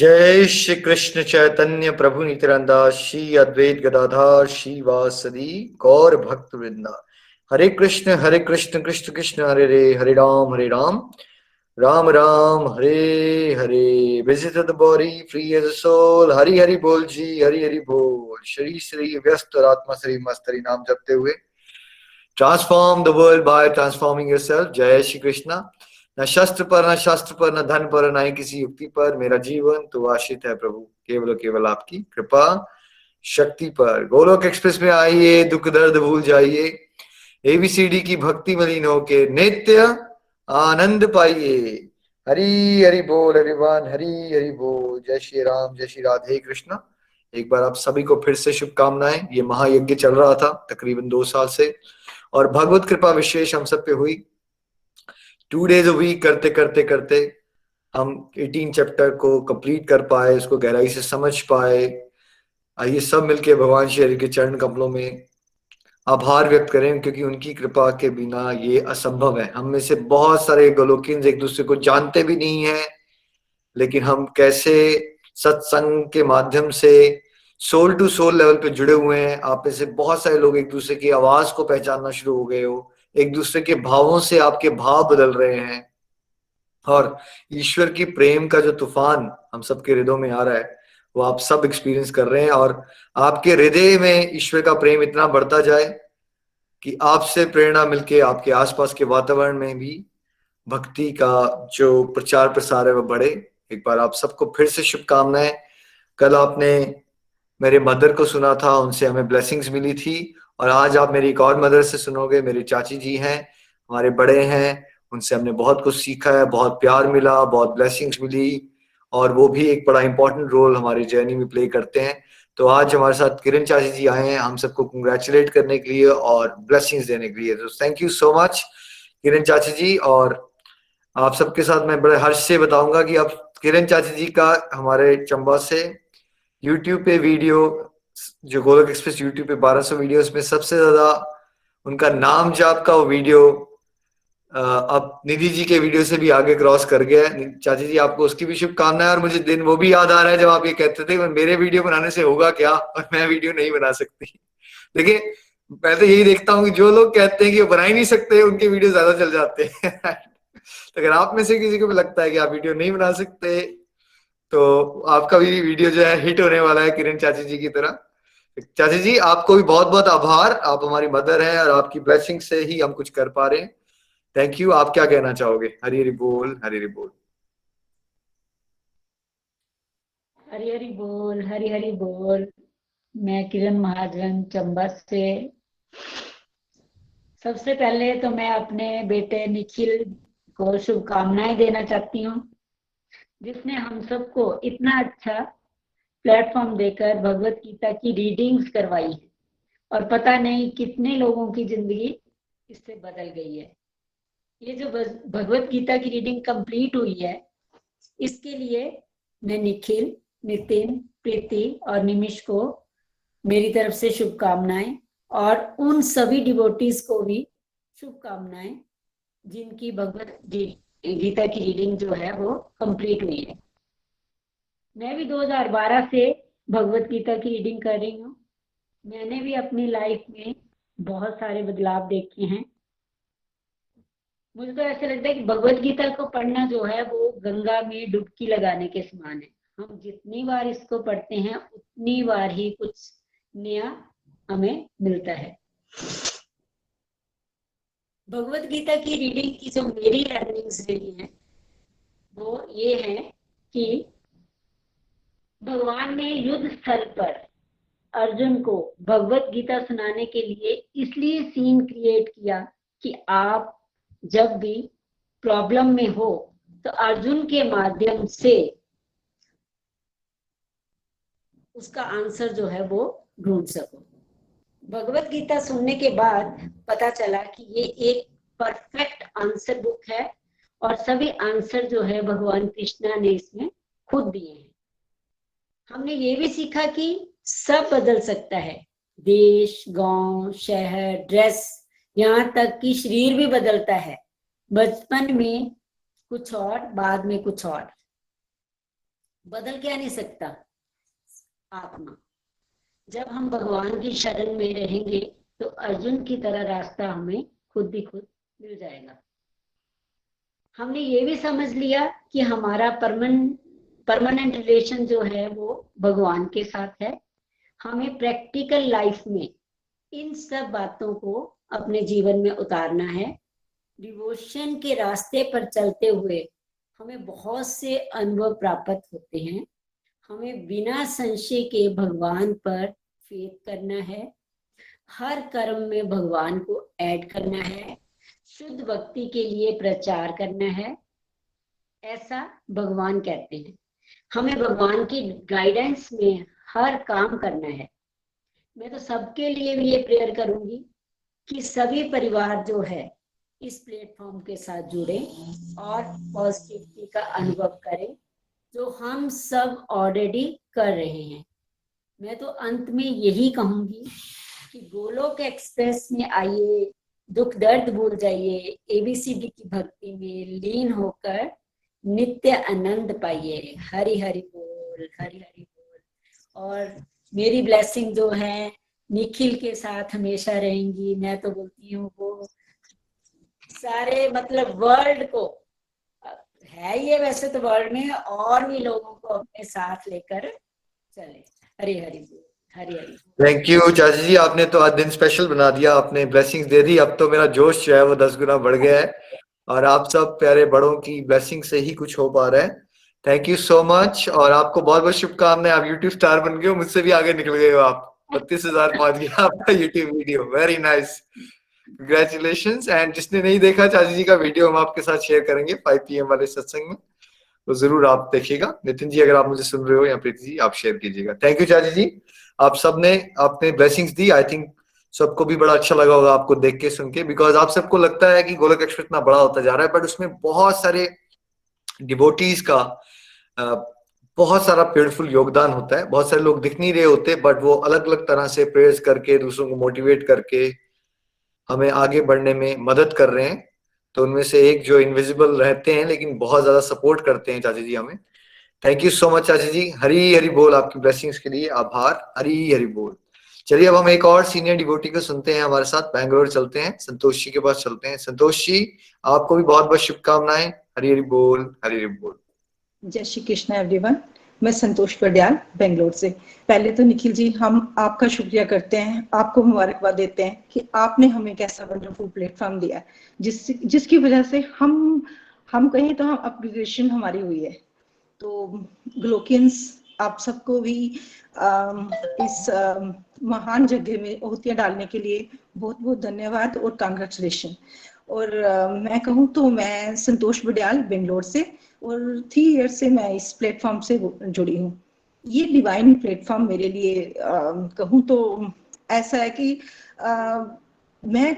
जय श्री कृष्ण चैतन्य प्रभु नित्यानंदा श्री अद्वैत गदाधर श्री वासदी गौर भक्त वृंदा। Hare Krishna Krishna Krishna Hare Ram Ram Ram Hare Hare. Visit the body free as soul. Hari Hari बोल जी, हरि बोल। श्री श्री व्यस्त और आत्मा श्री मस्त हरि नाम जपते हुए transform the world by transforming yourself. जय श्री कृष्णा। न शस्त्र पर, न शास्त्र पर, न धन पर, न ही किसी युक्ति पर। मेरा जीवन तो आश्रित है प्रभु केवल केवल आपकी कृपा शक्ति पर। गोलोक एक्सप्रेस में आइए, दुख दर्द भूल जाइए, एबीसीडी की भक्ति मलिन होके नित्य आनंद पाइए। हरि हरि बोल एवरीवन, हरि हरि बोल। जय श्री राम, जय श्री राधे कृष्ण। एक बार आप सभी को फिर से शुभकामनाएं। ये महायज्ञ चल रहा था तकरीबन 2 साल से और भगवत कृपा विशेष हम सब पे हुई। 2 days a week करते करते करते हम 18 चैप्टर को कंप्लीट कर पाए, उसको गहराई से समझ पाए। आइए सब मिलके भगवान श्री हरि के चरण कमलों में आभार व्यक्त करें, क्योंकि उनकी कृपा के बिना ये असंभव है। हम में से बहुत सारे गोलोकियंस एक दूसरे को जानते भी नहीं है, लेकिन हम कैसे सत्संग के माध्यम से सोल टू सोल लेवल पे जुड़े हुए हैं। आप में से बहुत सारे लोग एक दूसरे की आवाज को पहचानना शुरू हो गए हो, एक दूसरे के भावों से आपके भाव बदल रहे हैं और ईश्वर की प्रेम का जो तूफान हम सबके हृदयों में आ रहा है वो आप सब एक्सपीरियंस कर रहे हैं। और आपके हृदय में ईश्वर का प्रेम इतना बढ़ता जाए कि आपसे प्रेरणा मिलके आपके आसपास के वातावरण में भी भक्ति का जो प्रचार प्रसार है वो बढ़े। एक बार आप सबको फिर से शुभकामनाएं। कल आपने मेरे मदर को सुना था, उनसे हमें ब्लेसिंग्स मिली थी, और आज आप मेरी एक और मदर से सुनोगे। मेरी चाची जी हैं, हमारे बड़े हैं, उनसे हमने बहुत कुछ सीखा है, बहुत प्यार मिला, बहुत ब्लेसिंग्स मिली, और वो भी एक बड़ा इंपॉर्टेंट रोल हमारी जर्नी में प्ले करते हैं। तो आज हमारे साथ किरण चाची जी आए हैं हम सबको कंग्रेचुलेट करने के लिए और ब्लेसिंग्स देने के लिए। तो थैंक यू सो मच किरण चाची जी। और आप सबके साथ मैं बड़े हर्ष से बताऊंगा कि अब किरण चाची जी का हमारे चंबा से यूट्यूब पे वीडियो, जो गोलोक एक्सप्रेस यूट्यूब पे 1200 वीडियोस में सबसे ज्यादा उनका नाम जाप का वो वीडियो अब निधि जी के वीडियो से भी आगे क्रॉस कर गया है। चाची जी आपको उसकी भी शुभकामनाएं। और मुझे दिन वो भी याद आ रहा है जब आप ये कहते थे मेरे वीडियो बनाने से होगा क्या और मैं वीडियो नहीं बना सकती। देखिए, मैं तो यही देखता हूँ कि जो लोग कहते हैं कि वो बना ही नहीं सकते उनके वीडियो ज्यादा चल जाते हैं। तो अगर आप में से किसी को भी लगता है कि आप वीडियो नहीं बना सकते तो आपका भी वीडियो जो है हिट होने वाला है किरण चाची जी की तरह। चाची जी आपको भी बहुत बहुत आभार। आप हमारी मदर हैं और आपकी ब्लेसिंग से ही हम कुछ कर पा रहे हैं। Thank you. आप क्या कहना चाहोगे? हरि हरि बोल, हरि हरि बोल। हरी हरी बोल, हरी हरी बोल। मैं किरण महाजन चंबा से। सबसे पहले तो मैं अपने बेटे निखिल को शुभकामनाएं देना चाहती हूँ, जिसने हम सबको इतना अच्छा प्लेटफॉर्म देकर भगवत गीता की रीडिंग्स करवाई है और पता नहीं कितने लोगों की जिंदगी इससे बदल गई है। ये जो भगवत गीता की रीडिंग कंप्लीट हुई है, इसके लिए मैं निखिल, नितिन, प्रीति और निमिष को मेरी तरफ से शुभकामनाएं, और उन सभी डिवोटीज को भी शुभकामनाएं जिनकी भगवत गीता की रीडिंग जो है वो कंप्लीट हुई है। मैं भी 2012 से भगवत गीता की रीडिंग कर रही हूँ। मैंने भी अपनी लाइफ में बहुत सारे बदलाव देखे हैं। मुझे तो ऐसा लगता है कि भगवत गीता को पढ़ना जो है वो गंगा में डुबकी लगाने के समान है। हम जितनी बार इसको पढ़ते हैं उतनी बार ही कुछ नया हमें मिलता है। भगवत गीता की रीडिंग की जो मेरी लर्निंग्स रही है वो ये है कि भगवान ने युद्ध स्थल पर अर्जुन को भगवत गीता सुनाने के लिए इसलिए सीन क्रिएट किया कि आप जब भी प्रॉब्लम में हो तो अर्जुन के माध्यम से उसका आंसर जो है वो ढूंढ सको। भगवत गीता सुनने के बाद पता चला कि ये एक परफेक्ट आंसर बुक है और सभी आंसर जो है भगवान कृष्णा ने इसमें खुद दिए हैं। हमने ये भी सीखा कि सब बदल सकता है, देश, गांव, शहर, ड्रेस, यहाँ तक कि शरीर भी बदलता है। बचपन में कुछ और, बाद में कुछ और। बदल क्या नहीं सकता आत्मा। जब हम भगवान की शरण में रहेंगे तो अर्जुन की तरह रास्ता हमें खुद ही खुद मिल जाएगा। हमने ये भी समझ लिया कि हमारा परमानेंट रिलेशन जो है वो भगवान के साथ है। हमें प्रैक्टिकल लाइफ में इन सब बातों को अपने जीवन में उतारना है। डिवोशन के रास्ते पर चलते हुए हमें बहुत से अनुभव प्राप्त होते हैं। हमें बिना संशय के भगवान पर फेथ करना है। हर कर्म में भगवान को ऐड करना है। शुद्ध भक्ति के लिए प्रचार करना है, ऐसा भगवान कहते हैं। हमें भगवान की गाइडेंस में हर काम करना है। मैं तो सबके लिए भी ये प्रेयर करूंगी कि सभी परिवार जो है इस प्लेटफॉर्म के साथ जुड़े और पॉजिटिविटी का अनुभव करें, जो हम सब ऑलरेडी कर रहे हैं। मैं तो अंत में यही कहूंगी कि गोलोक एक्सप्रेस में आइए, दुख दर्द भूल जाइए, एबीसीडी की भक्ति में लीन होकर नित्य आनंद पाइए। हरि हरि बोल, हरि हरि बोल। और मेरी ब्लेसिंग जो है निखिल के साथ हमेशा रहेंगी। मैं तो बोलती हूँ वो सारे मतलब वर्ल्ड को है, ये वैसे तो वर्ल्ड में और भी लोगों को अपने साथ लेकर चले। हरि हरि बोल, हरि हरि बोल। थैंक यू चाची जी, आपने तो आज दिन स्पेशल बना दिया, आपने ब्लेसिंग्स दे दी। अब तो मेरा जोश जो है वो 10 गुना बढ़ गया है और आप सब प्यारे बड़ों की ब्लेसिंग से ही कुछ हो पा रहा है। थैंक यू सो मच और आपको बहुत बहुत शुभकामनाएं। आप यूट्यूब स्टार बन गए हो, मुझसे भी आगे निकल गए हो आप। 32,000 पहुंच गया आपका YouTube video. Very nice, congratulations. And जिसने नहीं देखा चाची जी का वीडियो, हम आपके साथ शेयर करेंगे 5 PM वाले सत्संग में, तो जरूर आप देखिएगा। नितिन जी अगर आप मुझे सुन रहे हो या प्रीति जी, आप शेयर कीजिएगा। थैंक यू चाची जी, आप सबने आपने ब्लेसिंग्स दी। आई थिंक सबको भी बड़ा अच्छा लगा होगा आपको देख के सुन के, बिकॉज आप सबको लगता है कि गोलोक एक्सप्रेस इतना बड़ा होता जा रहा है, बट उसमें बहुत सारे डिवोटीज का बहुत सारा ब्यूटीफुल योगदान होता है। बहुत सारे लोग दिख नहीं रहे होते, बट वो अलग अलग तरह से प्रेयर्स करके, दूसरों को मोटिवेट करके हमें आगे बढ़ने में मदद कर रहे हैं। तो उनमें से एक जो इनविजिबल रहते हैं लेकिन बहुत ज्यादा सपोर्ट करते हैं चाची जी हमें। थैंक यू सो मच चाची जी। हरी हरी बोल, आपकी ब्लेसिंग्स के लिए आभार। हरी हरी बोल। चलिए अब हम एक और सीनियर डिवोटी को सुनते हैं, हमारे साथ बैंगलोर चलते हैं, संतोष जी के पास चलते हैं। संतोष जी, आपको भी बहुत बहुत शुभकामनाएं। हरी हरी बोल, हरी हरी बोल। जय श्री कृष्ण एवरीवन। मैं संतोष पडियाल बेंगलोर से। पहले तो निखिल जी हम आपका शुक्रिया करते हैं, आपको मुबारकबाद देते हैं कि आपने हमें एक ऐसा वंडरफुल प्लेटफॉर्म दिया है जिसकी वजह से हम कहें तो हम अपग्रेडेशन हमारी हुई है। तो ग्लोकियंस आप सबको भी इस महान जगह में ओहतियां डालने के लिए बहुत बहुत धन्यवाद और कांग्रेचुलेशन। और मैं कहूँ तो मैं संतोष बडियाल बेंगलोर से और 3 ईयर से मैं इस प्लेटफॉर्म से जुड़ी हूँ। ये डिवाइन प्लेटफॉर्म मेरे लिए कहूँ तो ऐसा है कि मैं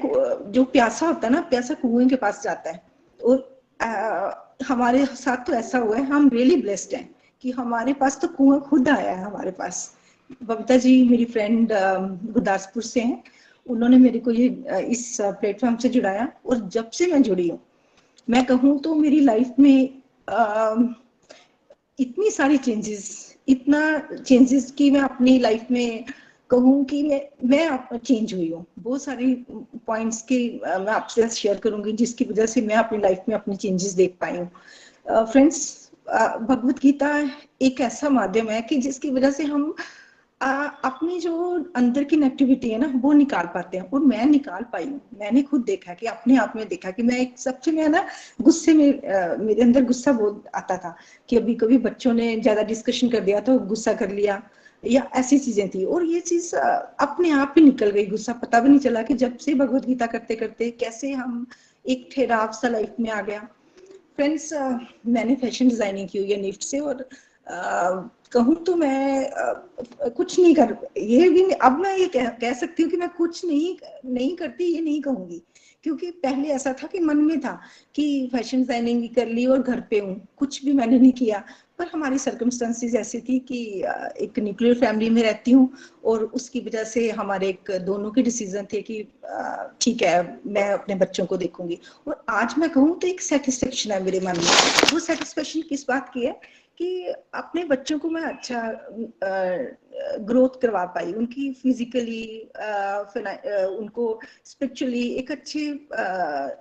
जो प्यासा होता है ना, प्यासा कुएं के पास जाता है। और हमारे साथ तो ऐसा हुआ है, हम रियली ब्लेस्ड हैं कि हमारे पास तो कुआं खुद आया है हमारे पास। बबीता जी मेरी फ्रेंड गुरदासपुर से हैं, उन्होंने मेरे को ये इस प्लेटफॉर्म से जुड़ाया और जब से मैं जुड़ी हूँ मैं कहूँ तो मेरी लाइफ में इतनी सारी इतना चेंजेस कि मैं अपनी लाइफ में कहूँ कि मैं चेंज हुई हूँ। बहुत सारी पॉइंट्स की मैं आपसे शेयर करूंगी जिसकी वजह से मैं अपनी लाइफ में अपनी चेंजेस देख पाई हूँ। फ्रेंड्स, भगवत गीता एक ऐसा माध्यम है कि जिसकी वजह से हम अपनी जो अंदर की नेगेटिविटी है ना वो निकाल पाते हैं। और मैं निकाल पाई हूँ। मैंने खुद देखा कि अपने आप में देखा कि मैं एक सबसे मैं ना गुस्से में मेरे अंदर गुस्सा बहुत आता था कि अभी कभी बच्चों ने ज्यादा डिस्कशन कर दिया तो गुस्सा कर लिया या ऐसी चीजें थी। और ये चीज अपने आप ही निकल गई, गुस्सा पता भी नहीं चला कि जब से भगवत गीता करते करते कैसे हम एक ठहराव सा लाइफ में आ गया। फ्रेंड्स, मैंने फैशन डिजाइनिंग की हुई है निफ्ट से और कहूँ तो मैं कुछ नहीं कर, ये भी अब मैं ये कह सकती हूँ कि मैं कुछ नहीं करती, ये नहीं कहूंगी। क्योंकि पहले ऐसा था कि मन में था कि फैशन डिजाइनिंग भी कर ली और घर पे हूँ, कुछ भी मैंने नहीं किया। पर हमारी सर्कमस्टेंसेस ऐसी थी कि एक न्यूक्लियर फैमिली में रहती हूँ और उसकी वजह से हमारे एक दोनों के डिसीजन थे कि ठीक है मैं अपने बच्चों को देखूंगी। और आज मैं कहूँ तो एक सेटिस्फेक्शन है मेरे मन में। वो सेटिस्फेक्शन किस बात की है कि अपने बच्चों को मैं अच्छा ग्रोथ करवा पाई, उनकी फिजिकली उनको स्पिरिचुअली एक अच्छे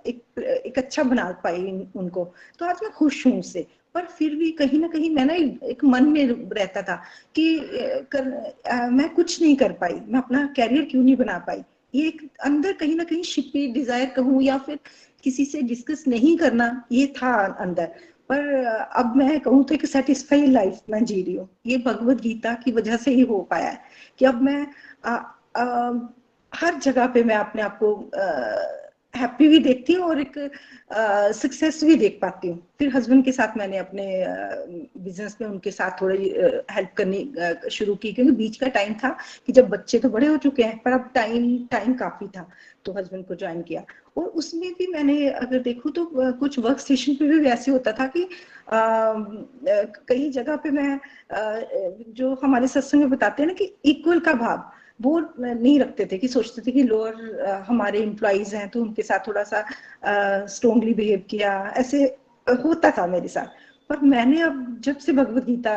एक अच्छा बना पाई उनको। तो आज मैं खुश हूँ उससे। पर फिर भी कहीं ना कहीं मैं ना एक मन में रहता था कि मैं कुछ नहीं कर पाई, मैं अपना कैरियर क्यों नहीं बना पाई। ये एक अंदर कहीं ना कहीं छिपी डिजायर कहूँ या फिर किसी से डिस्कस नहीं करना, ये था अंदर। पर अब मैं कहूँ तो एक सेटिस्फाई लाइफ मैं जी रही हूँ। ये भगवत गीता की वजह से ही हो पाया है कि अब मैं हर जगह पे मैं अपने आप को हैप्पी भी देखती हूँ और एक सक्सेस भी देख पाती हूँ। फिर हस्बैंड के साथ मैंने अपने बिजनेस में उनके साथ थोड़ी हेल्प करनी शुरू की, क्योंकि बीच का टाइम था कि जब बच्चे तो बड़े हो चुके हैं पर अब टाइम काफी था, तो हस्बैंड को ज्वाइन किया। और उसमें भी मैंने अगर देखूं तो कुछ वर्क स्टेशन पे भी वैसे होता था कि कई जगह पे मैं जो हमारे सत्संग में बताते हैं ना कि इक्वल का भाव वो नहीं रखते थे, कि सोचते थे कि लोअर हमारे एम्प्लॉइज हैं तो उनके साथ थोड़ा सा स्ट्रॉन्गली बिहेव किया, ऐसे होता था मेरे साथ। पर मैंने अब जब से भगवत गीता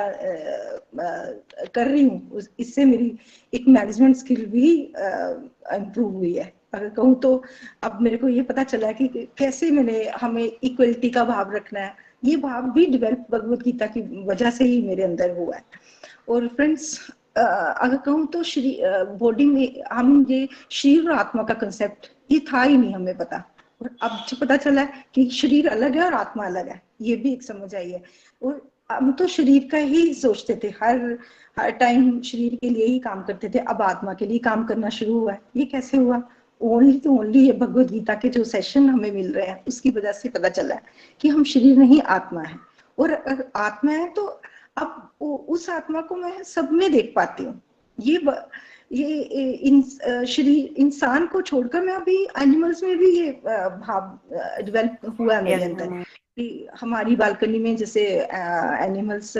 कर रही हूँ इससे मेरी एक मैनेजमेंट स्किल भी इम्प्रूव हुई है अगर कहूँ तो। अब मेरे को ये पता चला कि कैसे हमें इक्वलिटी का भाव रखना है। ये भाव भी डेवलप भगवत गीता की वजह से ही मेरे अंदर हुआ है। और फ्रेंड्स अगर कहूँ तो बॉडी में हम ये शरीर और आत्मा का कंसेप्ट ये था ही नहीं हमें पता, और अब जो पता चला है कि शरीर अलग है और आत्मा अलग है, ये भी एक समझ आई है। और हम तो शरीर का ही सोचते थे, हर टाइम शरीर के लिए ही काम करते थे, अब आत्मा के लिए काम करना शुरू हुआ है। ये कैसे हुआ? ओनली ये भगवत गीता के जो सेशन हमें मिल रहे हैं उसकी वजह से पता चला है कि हम शरीर नहीं आत्मा है। और अगर आत्मा है तो अब उस आत्मा को मैं सब में देख पाती हूँ। शरीर इंसान को छोड़कर मैं अभी एनिमल्स में भी ये भाव डेवलप हुआ है मेरे अंदर कि हमारी बालकनी में जैसे एनिमल्स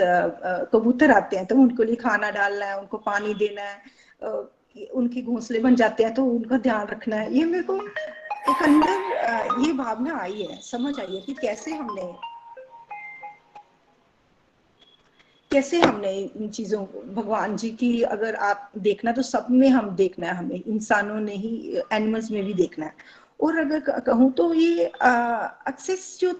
कबूतर आते हैं तो उनको लिए खाना डालना है, उनको पानी देना है, उनके घोंसले बन जाते हैं तो उनका ध्यान रखना है। ये मेरे को एक अंदर ये भावना आई है, समझ आई है कि कैसे हमने इन चीजों को भगवान जी की अगर आप देखना तो सब में हम देखना है, हमें इंसानों ने ही एनिमल्स में भी देखना है। और अगर कहूँ तो ये एक्सेस जो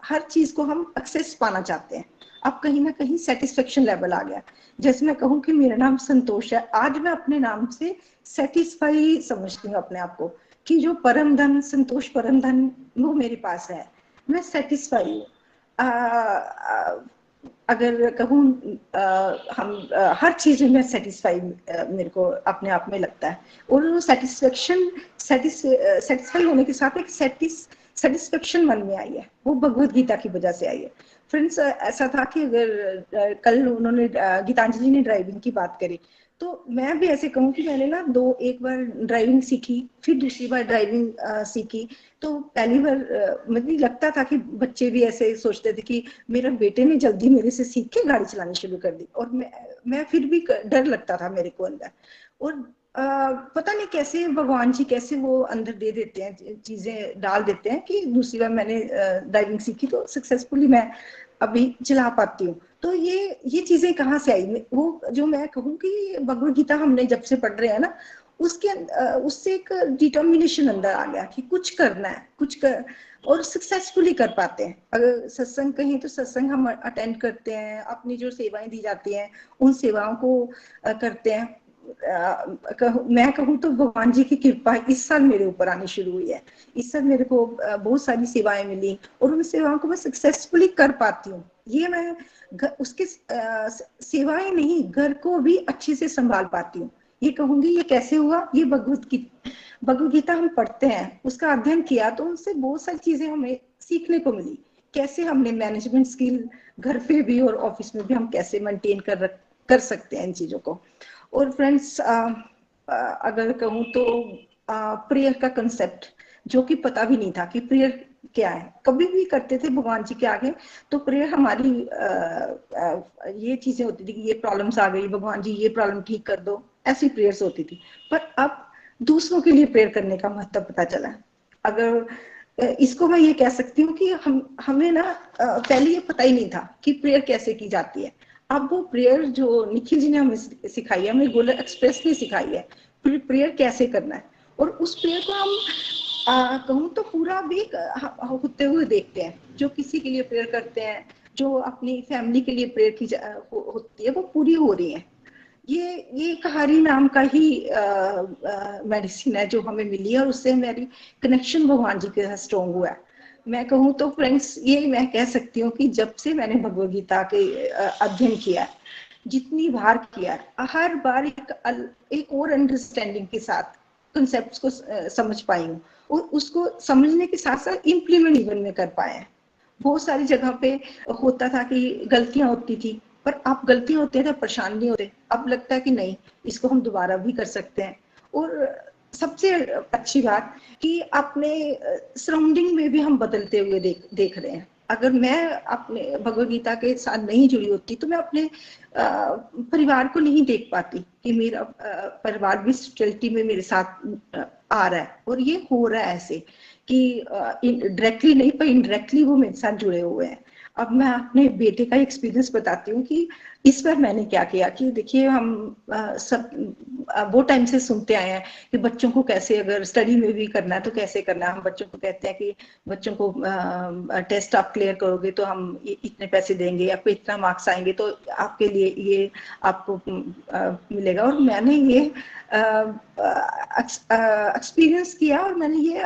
हर चीज को हम एक्सेस पाना चाहते हैं। अब कहीं ना कहीं सेटिस्फेक्शन लेवल आ गया। जैसे मैं कहूँ कि मेरा नाम संतोष है, आज मैं अपने नाम से सेटिस्फाई समझती हूँ अपने आप को कि जो परम धन संतोष परम धन वो मेरे पास है, मैं सेटिस्फाई हूँ। अगर कहूँ हम हर चीज में सेटिस्फाई मेरे को अपने आप में लगता है। और वो सेटिस्फाई होने के साथ एक सेटिस्फेक्शन मन में आई है, वो भगवत गीता की वजह से आई है। फ्रेंड्स ऐसा था कि अगर कल उन्होंने गीतांजलि ने ड्राइविंग की बात करी तो मैं भी ऐसे कहूँ कि मैंने ना एक बार ड्राइविंग सीखी, फिर दूसरी बार ड्राइविंग सीखी। तो पहली बार मुझे लगता था कि बच्चे भी ऐसे सोचते थे कि मेरे बेटे ने जल्दी मेरे से सीख के गाड़ी चलानी शुरू कर दी, और मैं फिर भी डर लगता था मेरे को अंदर। और पता नहीं कैसे भगवान जी कैसे वो अंदर दे देते हैं, चीजें डाल देते हैं कि दूसरी बार मैंने ड्राइविंग सीखी तो सक्सेसफुली मैं अभी चला पाती हूँ। तो ये चीजें कहाँ से आई? वो जो मैं कहूँ कि भगवत गीता हमने जब से पढ़ रहे हैं ना उससे एक डिटर्मिनेशन अंदर आ गया कि कुछ करना है, और सक्सेसफुली कर पाते हैं। अगर सत्संग कहीं तो सत्संग हम अटेंड करते हैं, अपनी जो सेवाएं दी जाती हैं उन सेवाओं को करते हैं। मैं कहूँ तो भगवान जी की कृपा इस साल मेरे ऊपर आनी शुरू हुई है। इस साल मेरे को बहुत सारी सेवाएं मिली और उन सेवाओं को मैं सक्सेसफुली कर पाती हूँ। ये मैं उसके सेवाएं नहीं, घर को भी अच्छे से संभाल पाती हूँ। ये कहूंगी ये कैसे हुआ? ये भगवत गीता हम पढ़ते हैं, उसका अध्ययन किया तो उनसे बहुत सारी चीजें हमें सीखने को मिली। कैसे हमने मैनेजमेंट स्किल घर पे भी और ऑफिस में भी हम कैसे मेंटेन कर सकते हैं इन चीजों को। और फ्रेंड्स अगर कहूँ तो प्रेयर का कंसेप्ट जो कि पता भी नहीं था कि प्रेयर क्या है, कभी भी करते थे भगवान जी के आगे तो प्रेयर हमारी ये चीजें होती थी कि ये प्रॉब्लम्स आ गई, भगवान जी ये प्रॉब्लम ठीक कर दो, ऐसी प्रेयर्स होती थी। पर अब दूसरों के लिए प्रेयर करने का महत्व पता चला। अगर इसको मैं ये कह सकती हूँ कि हमें ना पहले ये पता ही नहीं था कि प्रेयर कैसे की जाती है। अब वो प्रेयर जो निखिल जी ने हमें सिखाई है, हमें गोल्डन एक्सप्रेस ने सिखाई है प्रेयर कैसे करना है, और उस प्रेयर को हम कहूँ तो पूरा भी होते हुए देखते हैं। जो किसी के लिए प्रेयर करते हैं, जो अपनी फैमिली के लिए प्रेयर की होती है, वो पूरी हो रही है। ये एक हरि नाम का ही मेडिसिन है जो हमें मिली है, और उससे मेरी कनेक्शन भगवान जी के साथ स्ट्रॉन्ग हुआ है। मैं कहूँ तो फ्रेंड्स, ये मैं कह सकती हूँ कि जब से मैंने भगवद गीता के अध्ययन किया है, जितनी बार किया है, हर बार एक और अंडरस्टैंडिंग के साथ कंसेप्ट को समझ पाई हूँ, और उसको समझने के साथ साथ इम्प्लीमेंट जीवन में कर पाए हैं। बहुत सारी जगह पे होता था कि गलतियां होती थी, पर आप गलतियां होते थे परेशान नहीं होते। अब लगता है कि नहीं, इसको हम दोबारा भी कर सकते हैं। और सबसे अच्छी बात कि अपने सराउंडिंग में भी हम बदलते हुए देख रहे हैं। अगर मैं अपने भगवद गीता के साथ नहीं जुड़ी होती तो मैं अपने परिवार को नहीं देख पाती कि मेरा परिवार भी स्पिरिचुअलिटी में मेरे साथ आ रहा है, और ये हो रहा है ऐसे कि डायरेक्टली नहीं पर इनडायरेक्टली वो मेरे साथ जुड़े हुए हैं। अब मैं अपने बेटे का एक्सपीरियंस बताती हूँ कि इस बार मैंने क्या किया कि देखिए, हम सब वो टाइम से सुनते आए हैं कि बच्चों को कैसे, अगर स्टडी में भी करना है तो कैसे करना है। हम बच्चों को कहते हैं कि बच्चों को टेस्ट आप क्लियर करोगे तो हम इतने पैसे देंगे, आपको इतना मार्क्स आएंगे तो आपके लिए ये आपको मिलेगा। और मैंने ये एक्सपीरियंस किया, और मैंने ये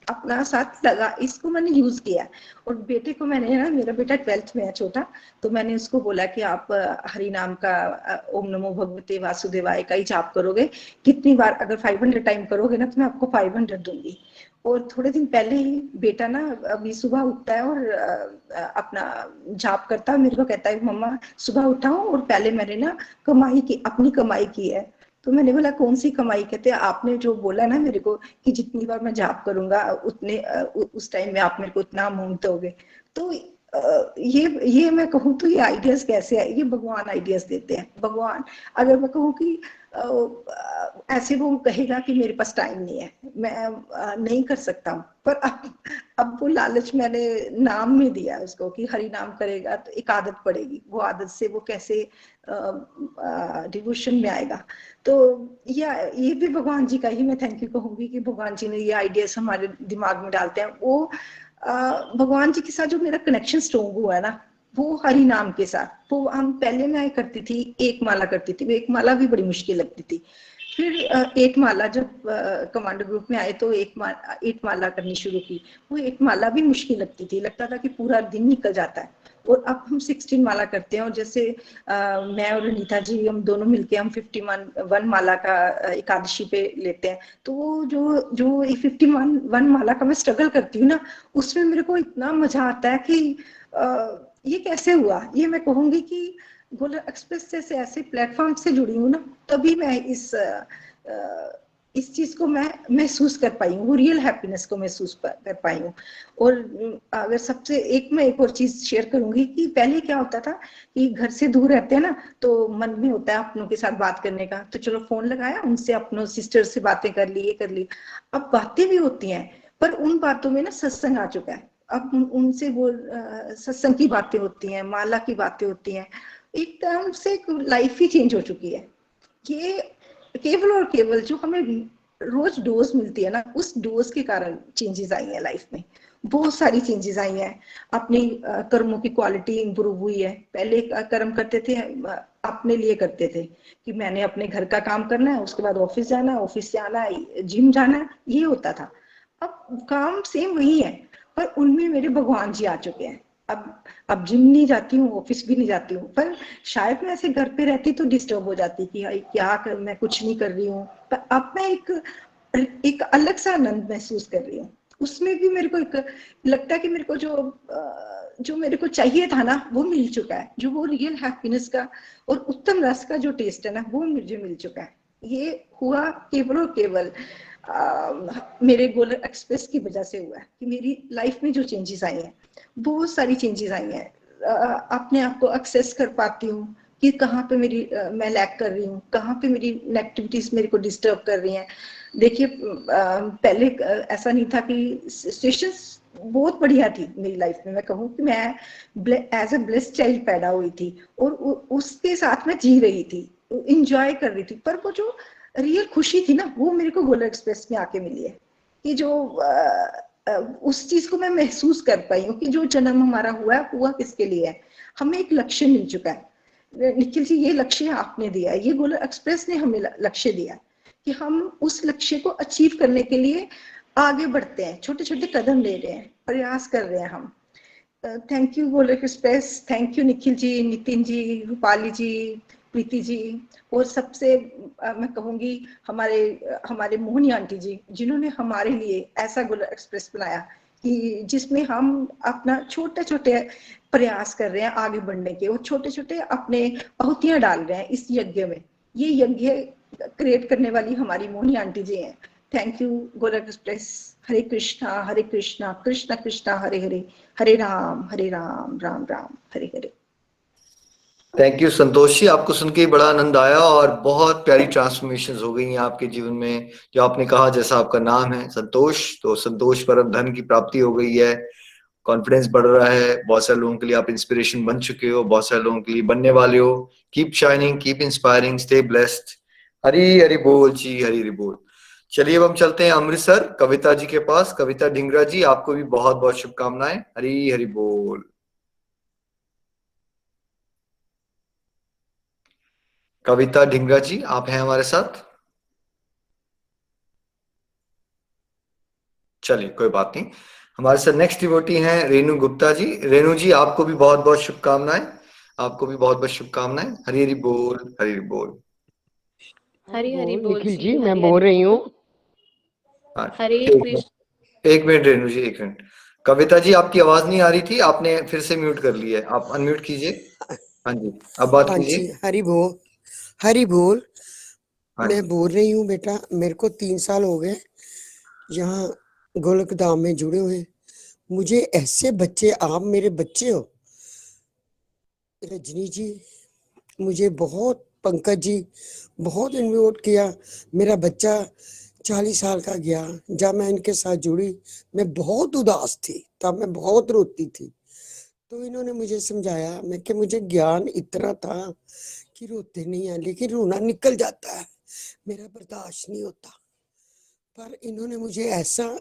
अपना साथ लगा, इसको मैंने यूज किया। और बेटे को मैंने ना, मेरा बेटा 12th में है छोटा, तो मैंने उसको बोला कि आप हरि नाम का ओम नमो भगवते वासुदेवाय का ही जाप करोगे, कितनी बार अगर 500 टाइम करोगे ना तो मैं आपको 500 दूंगी। और थोड़े दिन पहले ही बेटा ना अभी सुबह उठता है और अपना जाप करता है, मेरे को कहता है मम्मा सुबह उठा हूँ और पहले मैंने ना कमाई की, अपनी कमाई की है। तो मैंने बोला कौन सी कमाई? कहते हैं आपने जो बोला ना मेरे को कि जितनी बार मैं जाप करूंगा उतने उस टाइम में आप मेरे को उतना अमाउंट दोगे। तो ये मैं कहूँ तो ये आइडियाज कैसे है, ये भगवान आइडियाज देते हैं। भगवान, अगर मैं कहूँ कि ऐसे वो कहेगा कि मेरे पास टाइम नहीं है, मैं नहीं कर सकता हूँ, पर अब वो लालच मैंने नाम में दिया उसको कि हरि नाम करेगा तो एक आदत पड़ेगी, वो आदत से वो कैसे डिवोशन में आएगा। तो ये भी भगवान जी का ही मैं थैंक यू कहूंगी कि भगवान जी ने ये आइडियाज हमारे दिमाग में डालते हैं। वो भगवान जी के साथ जो मेरा कनेक्शन स्ट्रॉन्ग हुआ है ना, वो हरि नाम के साथ। वो हम पहले मैं करती थी, एक माला करती थी, वो एक माला भी बड़ी मुश्किल लगती थी। फिर एक माला जब कमांडो ग्रुप में आए तो एक माला करनी शुरू की। वो एक माला भी मुश्किल लगती थी, लगता था कि पूरा दिन निकल जाता है। और अब हम 16 माला करते हैं, और जैसे मैं और नीता जी हम दोनों मिलके हम 51 माला का एकादशी पे लेते हैं। तो वो जो 51 माला का मैं स्ट्रगल करती हूँ ना, उसमें मेरे को इतना मजा आता है कि ये कैसे हुआ। ये मैं कहूंगी कि गोल्डन एक्सप्रेस जैसे ऐसे प्लेटफॉर्म से जुड़ी हूँ ना, तभी मैं इस चीज को मैं महसूस कर पाई हूँ, रियल हैप्पीनेस को महसूस कर पाई हूँ। और अगर सबसे मैं एक और चीज शेयर करूंगी कि पहले क्या होता था कि घर से दूर रहते हैं ना, तो मन में होता है अपनों के साथ बात करने का, तो चलो फोन लगाया, उनसे अपनों सिस्टर से बातें कर ली, ये कर ली। अब बातें भी होती हैं, पर उन बातों में ना सत्संग आ चुका है। अब उनसे वो सत्संग की बातें होती हैं, माला की बातें होती हैं, एकदम से लाइफ ही चेंज हो चुकी है। ये केवल और केवल जो हमें रोज डोज मिलती है ना, उस डोज के कारण चेंजेस आई है लाइफ में। बहुत सारी चेंजेस आई हैं। अपनी कर्मों की क्वालिटी इंप्रूव हुई है। पहले कर्म करते थे, अपने लिए करते थे कि मैंने अपने घर का काम करना है, उसके बाद ऑफिस जाना है, ऑफिस से आना है, जिम जाना है, ये होता था। अब काम सेम वही है, पर उनमें मेरे भगवान जी आ चुके हैं। अब जिम नहीं जाती हूँ, ऑफिस भी नहीं जाती हूँ, पर शायद मैं ऐसे घर पे रहती तो डिस्टर्ब हो जाती कि क्या कर, मैं कुछ नहीं कर रही हूँ। पर अब मैं एक अलग सा आनंद महसूस कर रही हूँ। उसमें भी मेरे को एक लगता है कि मेरे को जो मेरे को चाहिए था ना, वो मिल चुका है। जो वो रियल हैप्पीनेस का और उत्तम रस का जो टेस्ट है ना, वो मुझे मिल चुका है। ये हुआ केवल और केवल मेरे गोल्डन एक्सप्रेस की वजह से हुआ है कि मेरी लाइफ में जो चेंजेस आई हैं, बहुत सारी चेंजेस आई हैं। अपने आप को एक्सेस कर पाती हूँ, कि कहाँ पे मैं लैक कर रही हूँ, कहाँ पे मेरी नेगेटिविटीज मेरे को डिस्टर्ब कर रही हैं। देखिए पहले ऐसा नहीं था कि सिचुएशंस बहुत बढ़िया थी मेरी लाइफ में। मैं कहूँ कि मैं एज ए ब्लेस्ड चाइल्ड पैदा हुई थी और उसके साथ मैं जी रही थी, इंजॉय कर रही थी। पर वो जो रियल खुशी थी ना, वो मेरे को गोल्डन एक्सप्रेस में आके मिली है। कि जो उस चीज को मैं महसूस कर पाई हूँ कि जो जन्म हमारा हुआ किसके लिए है। हमें एक लक्ष्य मिल चुका है। निखिल जी, ये लक्ष्य आपने दिया है, ये गोल्डन एक्सप्रेस ने हमें लक्ष्य दिया कि हम उस लक्ष्य को अचीव करने के लिए आगे बढ़ते हैं, छोटे छोटे कदम ले रहे हैं, प्रयास कर रहे हैं हम। Thank you Golden Express, thank you Nikhil ji, Nitin ji, Rupali ji, Preeti ji, और सबसे मैं कहूंगी हमारे हमारे मोहनी आंटी जी, जिन्होंने हमारे लिए ऐसा गोल्डन एक्सप्रेस बनाया कि जिसमें हम अपना छोटे छोटे प्रयास कर रहे हैं आगे बढ़ने के, और छोटे छोटे अपने आहुतियां डाल रहे हैं इस यज्ञ में। ये यज्ञ क्रिएट करने वाली हमारी मोहनी आंटी जी हैं। Thank you Golden Express. Hare Krishna Krishna Krishna Hare Hare, Hare Ram Ram Ram Hare Hare. Thank you Santosh ji, आपको सुन के बड़ा आनंद आया और बहुत प्यारी ट्रांसफॉर्मेशन हो गई हैं आपके जीवन में। जो आपने कहा, जैसा आपका नाम है संतोष, तो संतोष परम धन की प्राप्ति हो गई है, कॉन्फिडेंस बढ़ रहा है। बहुत सारे लोगों के लिए आप इंस्पिरेशन बन चुके हो, बहुत सारे लोगों के लिए बनने वाले हो। Keep shining, keep inspiring, stay blessed. Hari Hari बोल जी, हरी हरी बोल। चलिए अब हम चलते हैं अमृतसर कविता जी के पास। कविता ढिंगरा जी, आपको भी बहुत बहुत शुभकामनाएं। हरी हरी बोल। कविता ढिंगरा जी, आप हैं हमारे साथ? चलिए कोई बात नहीं। हमारे साथ नेक्स्ट डिवोटी हैं रेणु गुप्ता जी। रेणु जी, आपको भी बहुत बहुत शुभकामनाएं, आपको भी बहुत बहुत शुभकामनाएं। हरी हरी बोल, हरी हरी बोल। हरी हरी बोल निखिल जी, जी, मैं हरी बोल हरी रही हूँ। हाँ, हरे एक कृष्ण। एक मिनट रेणु जी, एक मिनट। कविता जी, आपकी आवाज नहीं आ रही थी, आपने फिर से म्यूट कर ली है, आप अनम्यूट कीजिए। हाँ जी, अब बात हाँ जी, कीजिए। हरी बोल, हरी बोल। हाँ मैं जी। बोल रही हूँ बेटा, मेरे को 3 साल हो गए यहाँ गोलक धाम में जुड़े हुए। मुझे ऐसे बच्चे, आप मेरे बच्चे हो रजनी जी, मुझे बहुत, पंकज जी बहुत इन्वोट किया। मेरा बच्चा 40 साल का गया। जब मैं इनके साथ जुड़ी, मैं बहुत उदास थी, तब मैं बहुत रोती थी। तो इन्होंने मुझे समझाया, मैं कि मुझे ज्ञान इतना था कि रोते नहीं है, लेकिन रोना निकल जाता है, मेरा बर्दाश्त नहीं होता। पर इन्होंने मुझे ऐसा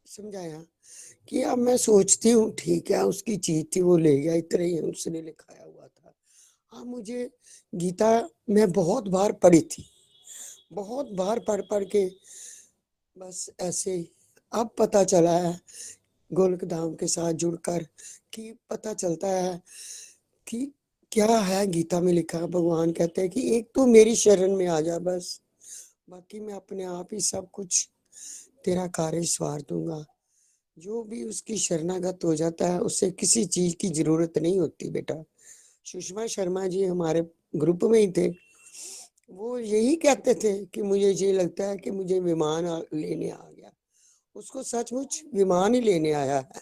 समझाया कि अब मैं सोचती हूँ ठीक है, उसकी चीज थी, वो ले गया, इतना ही उसने लिखाया हुआ था। हाँ, मुझे गीता मैं बहुत बार पढ़ी थी, बहुत बार पढ़ पढ़ के बस ऐसे ही अब पता चला है गोलक धाम के साथ जुड़कर कि पता चलता है कि क्या है गीता में लिखा। भगवान कहते हैं कि एक तो मेरी शरण में आ जा, बस बाकी मैं अपने आप ही सब कुछ तेरा कार्य सवार दूंगा। जो भी उसकी शरणागत हो जाता है, उससे किसी चीज की जरूरत नहीं होती बेटा। सुषमा शर्मा जी हमारे ग्रुप में ही थे, वो यही कहते थे कि मुझे ये लगता है कि मुझे विमान लेने आ गया। उसको सचमुच विमान ही लेने आया है,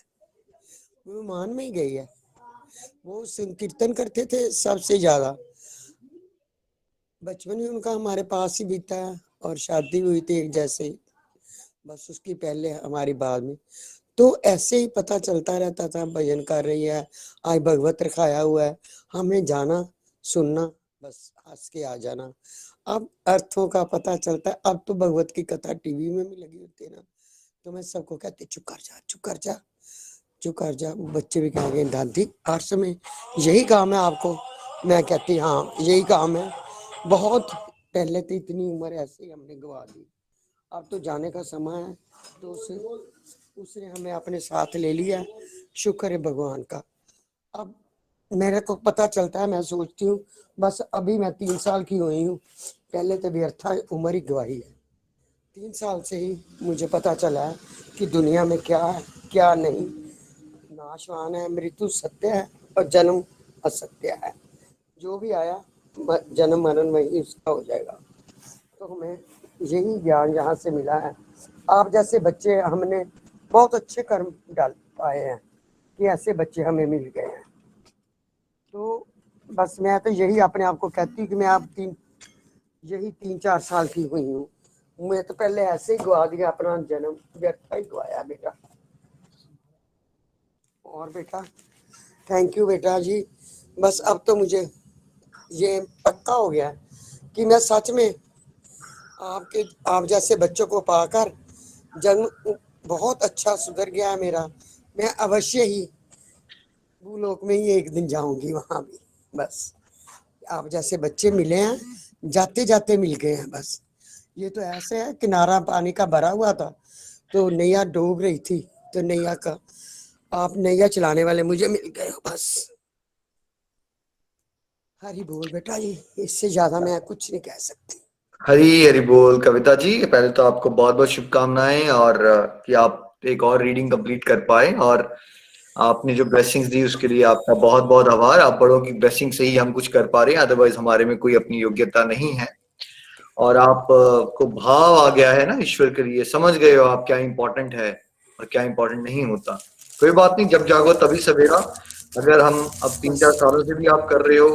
विमान में ही गई है। वो संकीर्तन करते थे सबसे ज्यादा। बचपन ही उनका हमारे पास ही बीता है और शादी हुई थी एक जैसे ही, बस उसकी पहले हमारी बाद में। तो ऐसे ही पता चलता रहता था, भजन कर रही है, आज भगवत रखाया हुआ है, हमें जाना सुनना, बस हंस के आ जाना। अब अर्थों का पता चलता है। अब तो भगवत की कथा टीवी में भी लगी होती है ना, तो मैं सबको कहती चुप कर जा, चुप कर जा, चुप कर जा। बच्चे भी कहेंगे दादी आर्ट्स में यही काम है आपको? मैं कहती हाँ यही काम है। बहुत पहले तो इतनी उम्र ऐसे ही हमने गवा दी, अब तो जाने का समय है। तो उसने हमें अपने साथ ले लिया, शुक्र है भगवान का। अब मेरे को पता चलता है, मैं सोचती हूँ बस अभी मैं 3 साल की हुई हूँ, पहले तो व्यर्था उम्र ही गवाई है। 3 साल से ही मुझे पता चला है कि दुनिया में क्या है क्या नहीं। नाशवान है, मृत्यु सत्य है और जन्म असत्य है। जो भी आया जन्म मरण वही उसका हो जाएगा। तो हमें यही ज्ञान यहाँ से मिला है। आप जैसे बच्चे हमने बहुत अच्छे कर्म डाल पाए हैं कि ऐसे बच्चे हमें मिल गए हैं। तो बस मैं तो यही अपने आप को कहती हूँ कि मैं अब 3-4 साल की हुई हूँ। मैं तो पहले ऐसे ही गवा दिया अपना जन्म, व्यर्थ ही गवाया बेटा। और बेटा थैंक यू बेटा जी। बस अब तो मुझे ये पक्का हो गया कि मैं सच में आप जैसे बच्चों को पाकर जन्म बहुत अच्छा सुधर गया है मेरा। मैं अवश्य ही भूलोक में ही एक दिन जाऊंगी वहां भी। बस आप जैसे बच्चे मिले हैं, जाते जाते मिल गए हैं। बस ये तो ऐसे है, किनारा पानी का भरा हुआ था तो नैया डूब रही थी, तो नैया का आप नैया चलाने वाले मुझे मिल गए हो। बस हरी बोल बेटा जी, इससे ज्यादा मैं कुछ नहीं कह सकती। हरी हरी बोल कविता जी। पहले तो आपको बहुत बहुत शुभकामनाएं, और कि आप एक और रीडिंग कंप्लीट कर पाए, और आपने जो ब्लेसिंग्स दी उसके लिए आपका बहुत बहुत आभार। आप बड़ों की ब्लेसिंग से ही हम कुछ कर पा रहे हैं, अदरवाइज हमारे में कोई अपनी योग्यता नहीं है। और आप को भाव आ गया है ना ईश्वर के लिए, समझ गए हो आप क्या इंपॉर्टेंट है और क्या इंपॉर्टेंट नहीं होता। कोई बात नहीं, जब जागो तभी सवेरा। अगर हम अब 3-4 सालों से भी आप कर रहे हो,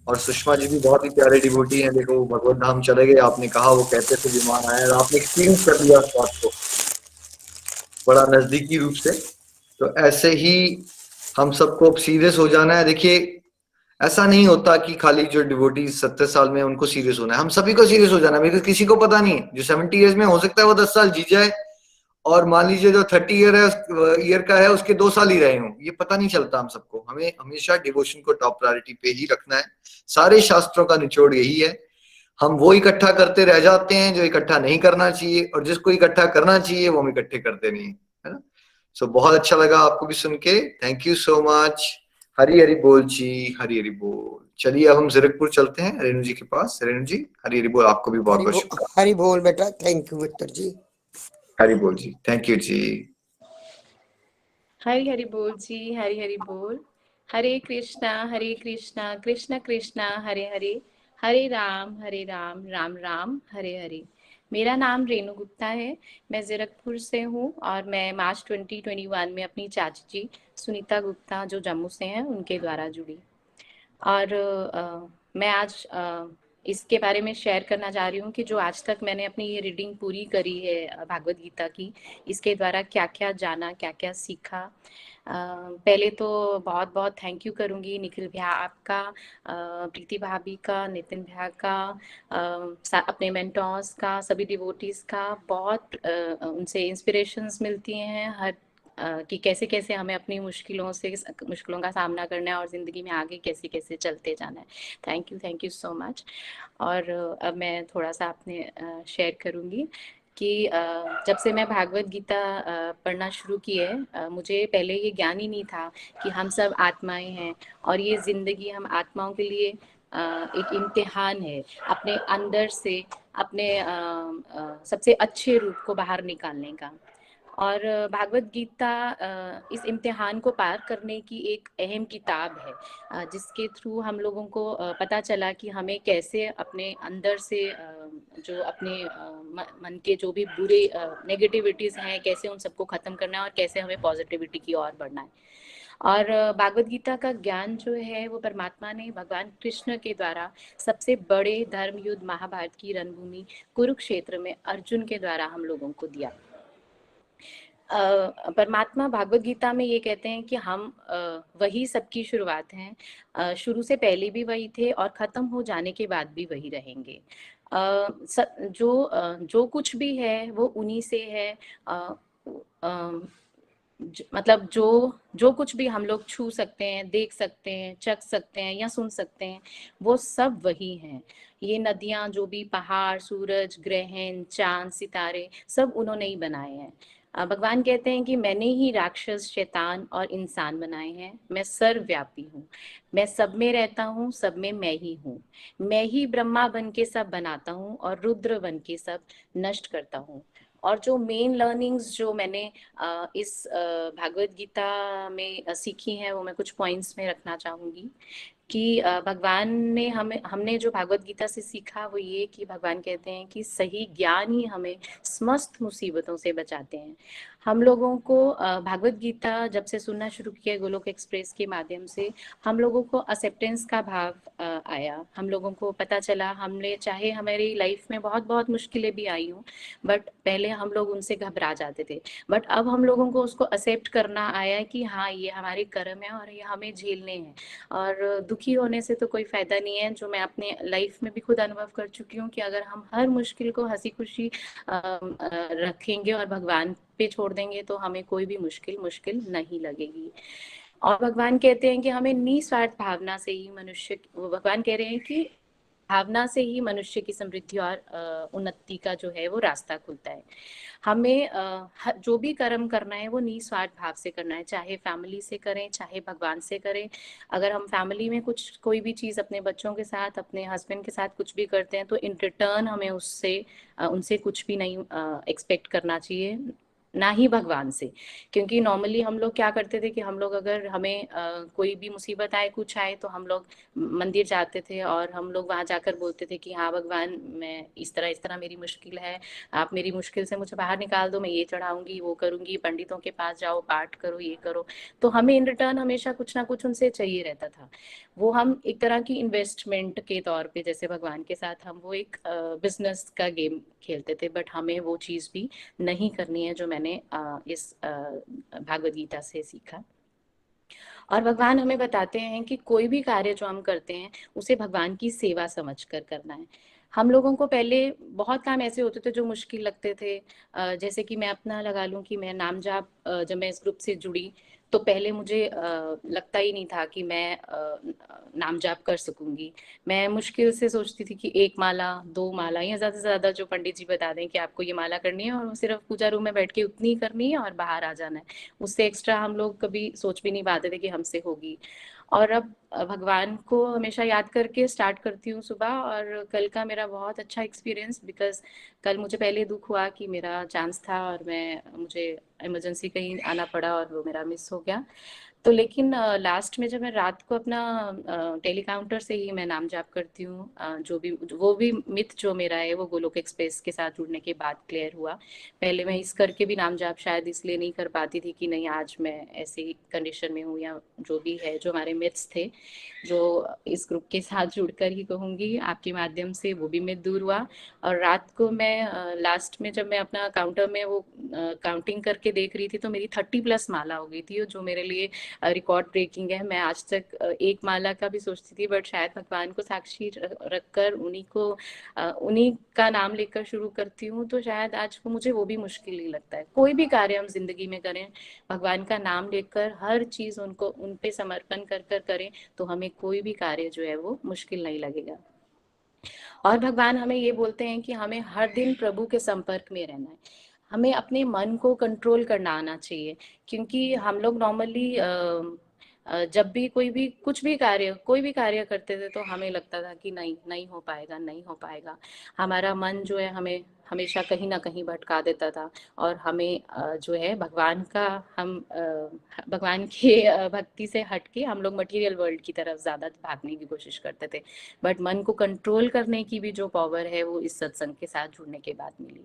और सुषमा जी भी बहुत ही प्यारे डिवोटी हैं, देखो वो भगवत धाम चले गए, आपने कहा वो कहते थे विमान आया, और आपने एक्सपीरियंस कर लिया उस बात को बड़ा नजदीकी रूप से। तो ऐसे ही हम सबको अब सीरियस हो जाना है। देखिए ऐसा नहीं होता कि खाली जो डिवोटी 70 साल में उनको सीरियस होना है, हम सभी को सीरियस हो जाना है। बिकॉज किसी को पता नहीं है, जो 70 ईयर्स में हो सकता है वो 10 साल जी जाए, और मान लीजिए जो 30 ईयर का है उसके 2 साल ही रहे हों, ये पता नहीं चलता हम सबको। हमें हमेशा डिवोशन को टॉप प्रायोरिटी पे ही रखना है। सारे शास्त्रों का निचोड़ यही है। हम वो इकट्ठा करते रह जाते हैं जो इकट्ठा नहीं करना चाहिए, और जिसको इकट्ठा करना चाहिए वो हम इकट्ठे करते नहीं, है ना। सो बहुत अच्छा लगा आपको भी सुन के, thank you so much. Hari Hari बोल जी, हरी हरी बोल। चलिए अब हम जीरकपुर चलते हैं रेणु जी के पास। रेणु जी हरी हरी बोल, आपको भी बहुत बहुत शुभकामनाएं। हरी बोल बेटा, थैंक यू विक्टर जी। हरी बोल जी, थैंक यू जी। हरी हरी बोल जी, हरी हरी बोल। हरे कृष्णा कृष्ण कृष्णा हरे हरे, हरे राम राम राम हरे हरे। मेरा नाम रेणु गुप्ता है। मैं जीरकपुर से हूँ और मैं मार्च 2021 में अपनी चाची जी सुनीता गुप्ता जो जम्मू से हैं उनके द्वारा जुड़ी। और मैं आज इसके बारे में शेयर करना चाह रही हूँ कि जो आज तक मैंने अपनी ये रीडिंग पूरी करी है भागवत गीता की, इसके द्वारा क्या क्या जाना, क्या क्या सीखा। पहले तो बहुत बहुत थैंक यू करूँगी निखिल भैया आपका, प्रीति भाभी का, नितिन भैया का, अपने मेंटोर्स का, सभी डिवोटीज का। बहुत उनसे इंस्पिरेशंस मिलती हैं हर कि कैसे कैसे हमें अपनी मुश्किलों का सामना करना है और ज़िंदगी में आगे कैसे कैसे चलते जाना है। Thank you so much. और अब मैं थोड़ा सा अपने शेयर करूँगी कि जब से मैं भागवत गीता पढ़ना शुरू की है, मुझे पहले ये ज्ञान ही नहीं था कि हम सब आत्माएं हैं और ये ज़िंदगी हम आत्माओं के लिए एक इम्तिहान है अपने अंदर से अपने सबसे अच्छे रूप को बाहर निकालने का। और भागवत गीता इस इम्तिहान को पार करने की एक अहम किताब है, जिसके थ्रू हम लोगों को पता चला कि हमें कैसे अपने अंदर से जो अपने मन के जो भी बुरे नेगेटिविटीज़ हैं, कैसे उन सबको ख़त्म करना है और कैसे हमें पॉजिटिविटी की ओर बढ़ना है। और भागवत गीता का ज्ञान जो है वो परमात्मा ने भगवान कृष्ण के द्वारा सबसे बड़े धर्म युद्ध महाभारत की रणभूमि कुरुक्षेत्र में अर्जुन के द्वारा हम लोगों को दिया। परमात्मा भागवत गीता में ये कहते हैं कि हम वही सबकी शुरुआत हैं, शुरू से पहले भी वही थे और खत्म हो जाने के बाद भी वही रहेंगे। जो कुछ भी है वो उन्हीं से है। मतलब जो कुछ भी हम लोग छू सकते हैं, देख सकते हैं, चख सकते हैं या सुन सकते हैं, वो सब वही हैं। ये नदियां, जो भी पहाड़, सूरज, ग्रहण, चांद, सितारे, सब उन्होंने ही बनाए हैं। भगवान कहते हैं कि मैंने ही राक्षस, शैतान और इंसान बनाए हैं। मैं सर्वव्यापी हूँ, मैं सब में रहता हूँ, सब में मैं ही हूँ। मैं ही ब्रह्मा बन के सब बनाता हूँ और रुद्र बन के सब नष्ट करता हूँ। और जो मेन लर्निंग्स जो मैंने इस भागवत गीता में सीखी हैं वो मैं कुछ पॉइंट्स में रखना चाहूँगी कि भगवान ने हमने जो भागवत गीता से सीखा वो ये कि भगवान कहते हैं कि सही ज्ञान ही हमें समस्त मुसीबतों से बचाते हैं। हम लोगों को भागवत गीता जब से सुनना शुरू किया गोलोक एक्सप्रेस के माध्यम से, हम लोगों को एक्सेप्टेंस का भाव आया। हम लोगों को पता चला, हमने चाहे हमारी लाइफ में बहुत बहुत मुश्किलें भी आई हों, बट पहले हम लोग उनसे घबरा जाते थे, बट अब हम लोगों को उसको एक्सेप्ट करना आया कि हाँ ये हमारे कर्म है और ये हमें झेलने हैं। और दुखी होने से तो कोई फायदा नहीं है, जो मैं अपने लाइफ में भी खुद अनुभव कर चुकी हूँ कि अगर हम हर मुश्किल को हंसी खुशी रखेंगे और भगवान पे छोड़ देंगे तो हमें कोई भी मुश्किल नहीं लगेगी। और भगवान कहते हैं कि हमें निस्वार्थ भावना से ही भगवान कह रहे हैं कि भावना से ही मनुष्य की समृद्धि और उन्नति का जो है वो रास्ता खुलता है। हमें जो भी कर्म करना है वो निस्वार्थ भाव से करना है, चाहे फैमिली से करें चाहे भगवान से करें। अगर हम फैमिली में कुछ कोई भी चीज़ अपने बच्चों के साथ, अपने हस्बैंड के साथ कुछ भी करते हैं तो इन रिटर्न हमें उनसे कुछ भी नहीं एक्सपेक्ट करना चाहिए, ना ही भगवान से। क्योंकि नॉर्मली हम लोग क्या करते थे कि हम लोग अगर हमें कोई भी मुसीबत आए कुछ आए तो हम लोग मंदिर जाते थे और हम लोग वहां जाकर बोलते थे कि हाँ भगवान, मैं इस तरह मेरी मुश्किल है, आप मेरी मुश्किल से मुझे बाहर निकाल दो, मैं ये चढ़ाऊंगी वो करूंगी, पंडितों के पास जाओ पाठ करो ये करो। तो हमें इन रिटर्न हमेशा कुछ ना कुछ उनसे चाहिए रहता था। वो हम एक तरह की इन्वेस्टमेंट के तौर पे, जैसे भगवान के साथ हम वो एक बिजनेस का गेम खेलते थे, बट हमें वो चीज़ भी नहीं करनी है जो मैंने इस भागवत गीता से सीखा। और भगवान हमें बताते हैं कि कोई भी कार्य जो हम करते हैं उसे भगवान की सेवा समझकर करना है। हम लोगों को पहले बहुत काम ऐसे होते थे जो मुश्किल लगते थे, जैसे कि मैं अपना लगा लूं कि मैं नाम जाप, जब मैं इस ग्रुप से जुड़ी तो पहले मुझे लगता ही नहीं था कि मैं नाम जाप कर सकूंगी। मैं मुश्किल से सोचती थी कि एक माला, दो माला, या ज्यादा से ज्यादा जो पंडित जी बता दें कि आपको ये माला करनी है और सिर्फ पूजा रूम में बैठ के उतनी ही करनी है और बाहर आ जाना है, उससे एक्स्ट्रा हम लोग कभी सोच भी नहीं पाते थे कि हमसे होगी। और अब भगवान को हमेशा याद करके स्टार्ट करती हूँ सुबह। और कल का मेरा बहुत अच्छा एक्सपीरियंस, बिकॉज कल मुझे पहले दुख हुआ कि मेरा चांस था और मुझे इमरजेंसी कहीं आना पड़ा और वो मेरा मिस हो गया। तो लेकिन लास्ट में जब मैं रात को अपना टेलीकाउंटर से ही मैं नाम जाप करती हूँ, जो भी वो भी मिथ जो मेरा है वो गोलोक एक्सप्रेस के साथ जुड़ने के बाद क्लियर हुआ। पहले मैं इस करके भी नाम जाप शायद इसलिए नहीं कर पाती थी कि नहीं आज मैं ऐसी कंडीशन में हूँ, या जो भी है, जो हमारे मिथ्स थे जो इस ग्रुप के साथ जुड़कर ही कहूँगी आपके माध्यम से वो भी मिथ दूर हुआ। और रात को मैं लास्ट में जब मैं अपना काउंटर में वो काउंटिंग करके देख रही थी तो मेरी 30+ माला हो गई थी, जो मेरे लिए रिकॉर्ड ब्रेकिंग है। मैं आज तक एक माला का भी सोचती थी, बट शायद भगवान को साक्षी रखकर उन्हीं का नाम लेकर शुरू करती हूँ तो शायद आज को मुझे वो भी मुश्किल नहीं लगता है। कोई भी कार्य हम जिंदगी में करें भगवान का नाम लेकर, हर चीज उन पे समर्पण कर कर करें तो हमें कोई भी कार्य जो है वो मुश्किल नहीं लगेगा। और भगवान हमें ये बोलते हैं कि हमें हर दिन प्रभु के संपर्क में रहना है, हमें अपने मन को कंट्रोल करना आना चाहिए। क्योंकि हम लोग नॉर्मली जब भी कोई भी कार्य करते थे तो हमें लगता था कि नहीं नहीं हो पाएगा, नहीं हो पाएगा। हमारा मन जो है हमें हमेशा कहीं ना कहीं भटका देता था और हमें जो है भगवान के भक्ति से हटके हम लोग मटेरियल वर्ल्ड की तरफ ज्यादा भागने की कोशिश करते थे। बट मन को कंट्रोल करने की भी जो पावर है वो इस सत्संग के साथ जुड़ने के बाद मिली।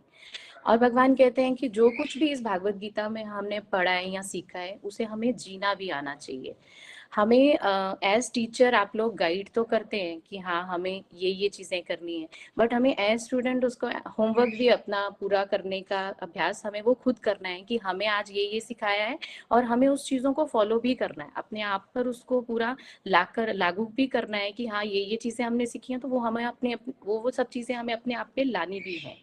और भगवान कहते हैं कि जो कुछ भी इस भागवत गीता में हमने पढ़ा है या सीखा है उसे हमें जीना भी आना चाहिए। हमें एज टीचर आप लोग गाइड तो करते हैं कि हाँ हमें ये चीजें करनी है, बट हमें एज स्टूडेंट उसको होमवर्क भी अपना पूरा करने का अभ्यास हमें वो खुद करना है कि हमें आज ये सिखाया है और हमें उस चीजों को फॉलो भी करना है, अपने आप पर उसको पूरा लागू भी करना है कि हाँ ये चीजें हमने सीखी हैं तो वो हमें वो सब चीजें हमें अपने आप पे लानी भी है।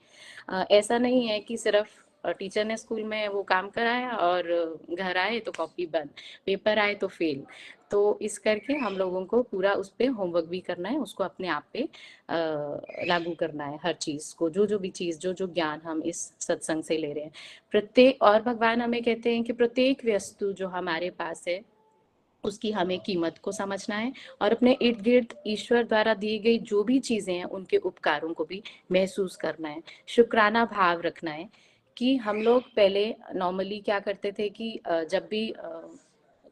ऐसा नहीं है कि सिर्फ टीचर ने स्कूल में वो काम कराया और घर आए तो कॉपी बंद, पेपर आए तो फेल। तो इस करके हम लोगों को पूरा उस पर होमवर्क भी करना है, उसको अपने आप पे लागू करना है, हर चीज को, जो भी चीज जो ज्ञान हम इस सत्संग से ले रहे हैं प्रत्येक। और भगवान हमें कहते हैं कि प्रत्येक वस्तु जो हमारे पास है उसकी हमें कीमत को समझना है और अपने इर्द गिर्द ईश्वर द्वारा दी गई जो भी चीजें हैं उनके उपकारों को भी महसूस करना है, शुक्राना भाव रखना है। कि हम लोग पहले नॉर्मली क्या करते थे कि जब भी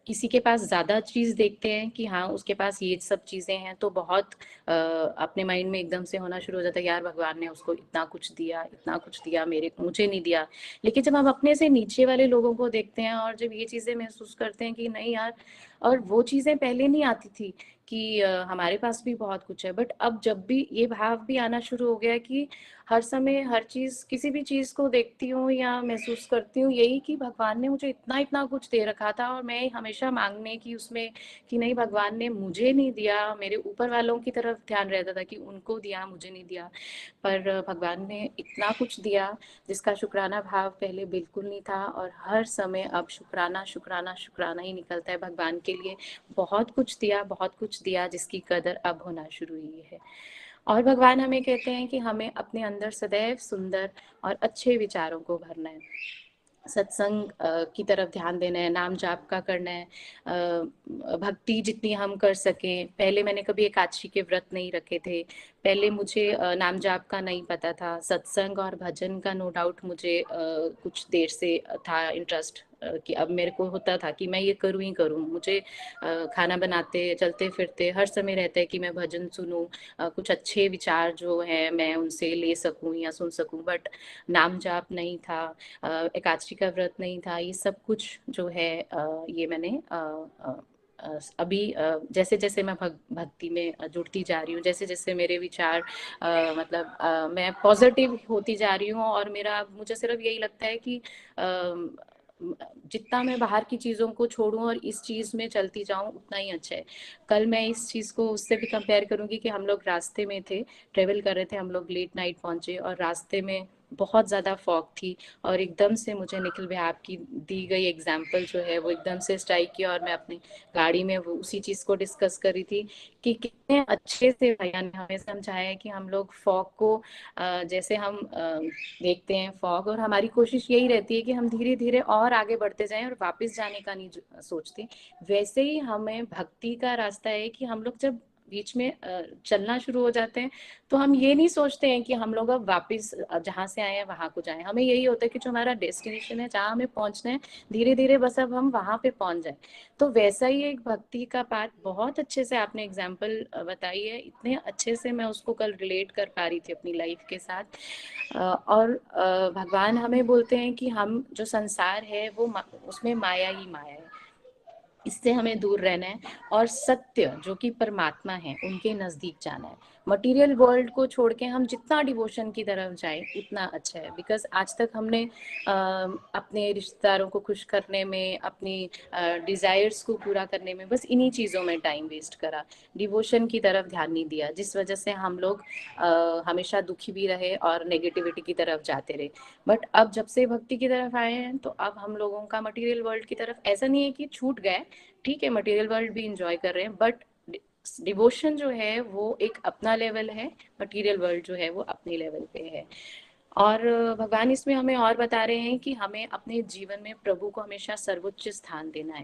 किसी के पास ज्यादा चीज देखते हैं कि हाँ उसके पास ये सब चीजें हैं, तो बहुत अपने माइंड में एकदम से होना शुरू हो जाता है, यार भगवान ने उसको इतना कुछ दिया, मेरे मुझे नहीं दिया। लेकिन जब हम अपने से नीचे वाले लोगों को देखते हैं और जब ये चीजें महसूस करते हैं कि नहीं यार, और वो चीजें पहले नहीं आती थी कि हमारे पास भी बहुत कुछ है, बट अब जब भी ये भाव भी आना शुरू हो गया कि हर समय हर चीज, किसी भी चीज को देखती हूँ या महसूस करती हूँ यही कि भगवान ने मुझे इतना इतना कुछ दे रखा था, और मैं हमेशा मांगने की उसमें कि नहीं भगवान ने मुझे नहीं दिया, मेरे ऊपर वालों की तरफ ध्यान रहता था कि उनको दिया मुझे नहीं दिया। पर भगवान ने इतना कुछ दिया जिसका शुक्राना भाव पहले बिल्कुल नहीं था, और हर समय अब शुक्राना शुक्राना शुक्राना ही निकलता है भगवान के लिए। बहुत कुछ दिया जिसकी कदर अब होना शुरू हुई है। और भगवान हमें कहते हैं कि हमें अपने अंदर सदैव सुंदर और अच्छे विचारों को भरना है, सत्संग की तरफ ध्यान देना है, नाम जाप का करना है, भक्ति जितनी हम कर सकें। पहले मैंने कभी एकादशी के व्रत नहीं रखे थे, पहले मुझे नाम जाप का नहीं पता था, सत्संग और भजन का नो डाउट मुझे कुछ देर से था इंटरेस्ट, कि अब मेरे को होता था कि मैं ये करूँ ही करूँ। मुझे खाना बनाते चलते फिरते हर समय रहता है कि मैं भजन सुनूं, कुछ अच्छे विचार जो है मैं उनसे ले सकूं या सुन सकूं, बट नाम जाप नहीं था, एकादशी का व्रत नहीं था। ये सब कुछ जो है ये मैंने अभी जैसे जैसे मैं भक्ति में जुड़ती जा रही हूँ, जैसे जैसे मेरे विचार मतलब मैं पॉजिटिव होती जा रही हूँ, और मेरा मुझे सिर्फ यही लगता है कि जितना मैं बाहर की चीजों को छोड़ूं और इस चीज में चलती जाऊं उतना ही अच्छा है। कल मैं इस चीज को उससे भी कंपेयर करूंगी कि हम लोग रास्ते में थे, ट्रेवल कर रहे थे, हम लोग लेट नाइट पहुंचे और रास्ते में बहुत ज़्यादा फॉग थी, और एकदम से मुझे निखिल भैया आपकी दी गई एग्जाम्पल जो है वो एकदम से स्ट्राइक किया, और मैं अपनी गाड़ी में वो उसी चीज़ को डिस्कस कर रही थी कि कितने अच्छे से भैया ने हमें समझाया है कि हम लोग फॉग को जैसे हम देखते हैं फॉग, और हमारी कोशिश यही रहती है कि हम धीरे धीरे और आगे बढ़ते जाएं और वापस जाने का नहीं सोचते, वैसे ही हमें भक्ति का रास्ता है कि हम लोग जब बीच में चलना शुरू हो जाते हैं तो हम ये नहीं सोचते हैं कि हम लोग अब वापस जहाँ से आए हैं वहां को जाएं। हमें यही होता है कि जो हमारा डेस्टिनेशन है, जहाँ हमें पहुंचना है, धीरे धीरे बस अब हम वहां पे पहुंच जाए। तो वैसा ही एक भक्ति का पाठ बहुत अच्छे से आपने एग्जाम्पल बताई है, इतने अच्छे से मैं उसको कल रिलेट कर पा रही थी अपनी लाइफ के साथ। और भगवान हमें बोलते हैं कि हम जो संसार है वो उसमें माया ही माया है, इससे हमें दूर रहना है, और सत्य जो कि परमात्मा है उनके नजदीक जाना है। मटेरियल वर्ल्ड को छोड़ के हम जितना डिवोशन की तरफ जाए उतना अच्छा है, बिकॉज आज तक हमने अपने रिश्तेदारों को खुश करने में, अपनी डिजायर्स को पूरा करने में, बस इन्हीं चीजों में टाइम वेस्ट करा, डिवोशन की तरफ ध्यान नहीं दिया, जिस वजह से हम लोग हमेशा दुखी भी रहे और नेगेटिविटी की तरफ जाते रहे। बट अब जब से भक्ति की तरफ आए हैं तो अब हम लोगों का मटेरियल वर्ल्ड की तरफ ऐसा नहीं है कि छूट गए, ठीक है मटेरियल वर्ल्ड भी इंजॉय कर रहे हैं, बट डिवोशन जो है वो एक अपना लेवल है, मटेरियल वर्ल्ड जो है वो अपने लेवल पे है। और भगवान इसमें हमें और बता रहे हैं कि हमें अपने जीवन में प्रभु को हमेशा सर्वोच्च स्थान देना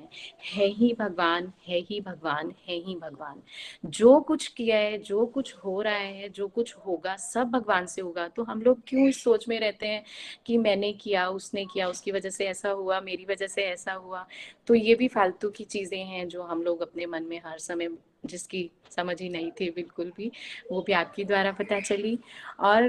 है ही भगवान, है ही भगवान, है ही भगवान। जो कुछ किया है, जो कुछ हो रहा है, जो कुछ होगा, सब भगवान से होगा। तो हम लोग क्यों इस सोच में रहते हैं कि मैंने किया, उसने किया, उसकी वजह से ऐसा हुआ, मेरी वजह से ऐसा हुआ। तो ये भी फालतू की चीजें हैं जो हम लोग अपने मन में हर समय, जिसकी समझ ही नहीं थी बिल्कुल भी, वो भी आपके द्वारा पता चली। और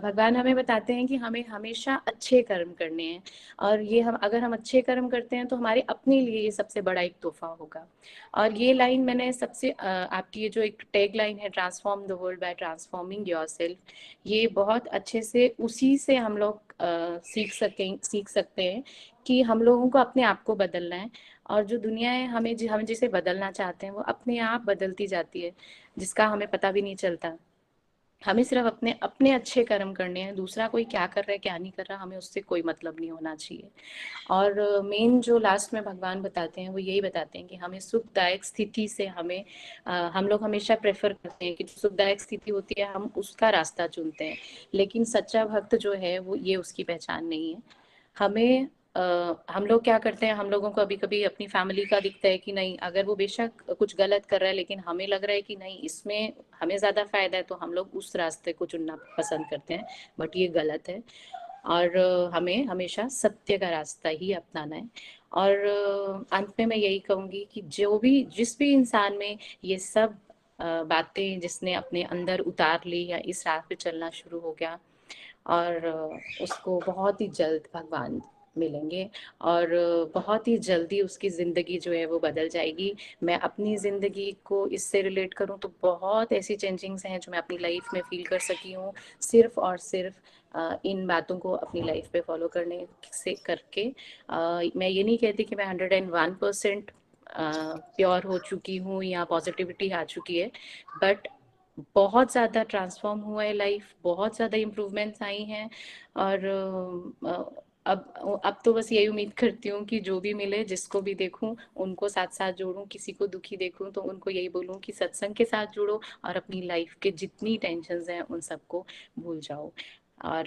भगवान हमें बताते हैं कि हमें हमेशा अच्छे कर्म करने हैं, और ये हम अगर हम अच्छे कर्म करते हैं तो हमारे अपने लिए ये सबसे बड़ा एक तोहफा होगा। और ये लाइन मैंने सबसे आपकी ये जो एक टैग लाइन है, transform the world by transforming yourself, ये बहुत अच्छे से उसी से हम लोग सीख सकते हैं कि हम लोगों को अपने आप को बदलना है, और जो दुनिया है हम जिसे बदलना चाहते हैं वो अपने आप बदलती जाती है, जिसका हमें पता भी नहीं चलता। हमें सिर्फ अपने अपने अच्छे कर्म करने हैं, दूसरा कोई क्या कर रहा है क्या नहीं कर रहा हमें उससे कोई मतलब नहीं होना चाहिए। और मेन जो लास्ट में भगवान बताते हैं वो यही बताते हैं कि हमें सुखदायक स्थिति से हम लोग हमेशा प्रेफर करते हैं कि जो सुखदायक स्थिति होती है हम उसका रास्ता चुनते हैं, लेकिन सच्चा भक्त जो है वो ये उसकी पहचान नहीं है। हमें हम लोग क्या करते हैं, हम लोगों को अभी कभी अपनी फैमिली का दिखता है कि नहीं, अगर वो बेशक कुछ गलत कर रहा है लेकिन हमें लग रहा है कि नहीं इसमें हमें ज्यादा फायदा है, तो हम लोग उस रास्ते को चुनना पसंद करते हैं, बट ये गलत है। और हमें हमेशा सत्य का रास्ता ही अपनाना है। और अंत में मैं यही कहूंगी कि जिस भी इंसान में ये सब बातें जिसने अपने अंदर उतार ली या इस राह पे चलना शुरू हो गया, और उसको बहुत ही जल्द भगवान मिलेंगे, और बहुत ही जल्दी उसकी ज़िंदगी जो है वो बदल जाएगी। मैं अपनी ज़िंदगी को इससे रिलेट करूं तो बहुत ऐसी चेंजिंग्स हैं जो मैं अपनी लाइफ में फील कर सकी हूँ, सिर्फ और सिर्फ इन बातों को अपनी लाइफ पे फॉलो करने से करके। मैं ये नहीं कहती कि मैं 101% प्योर हो चुकी हूँ या पॉजिटिविटी आ चुकी है, बट बहुत ज़्यादा ट्रांसफॉर्म हुआ है लाइफ, बहुत ज़्यादा इम्प्रूवमेंट्स आई हैं। और अब तो बस यही उम्मीद करती हूँ कि जो भी मिले, जिसको भी देखूं उनको साथ साथ जोड़ूं, किसी को दुखी देखूं तो उनको यही बोलूं कि सत्संग के साथ जुड़ो और अपनी लाइफ के जितनी टेंशन्स हैं उन सबको भूल जाओ। और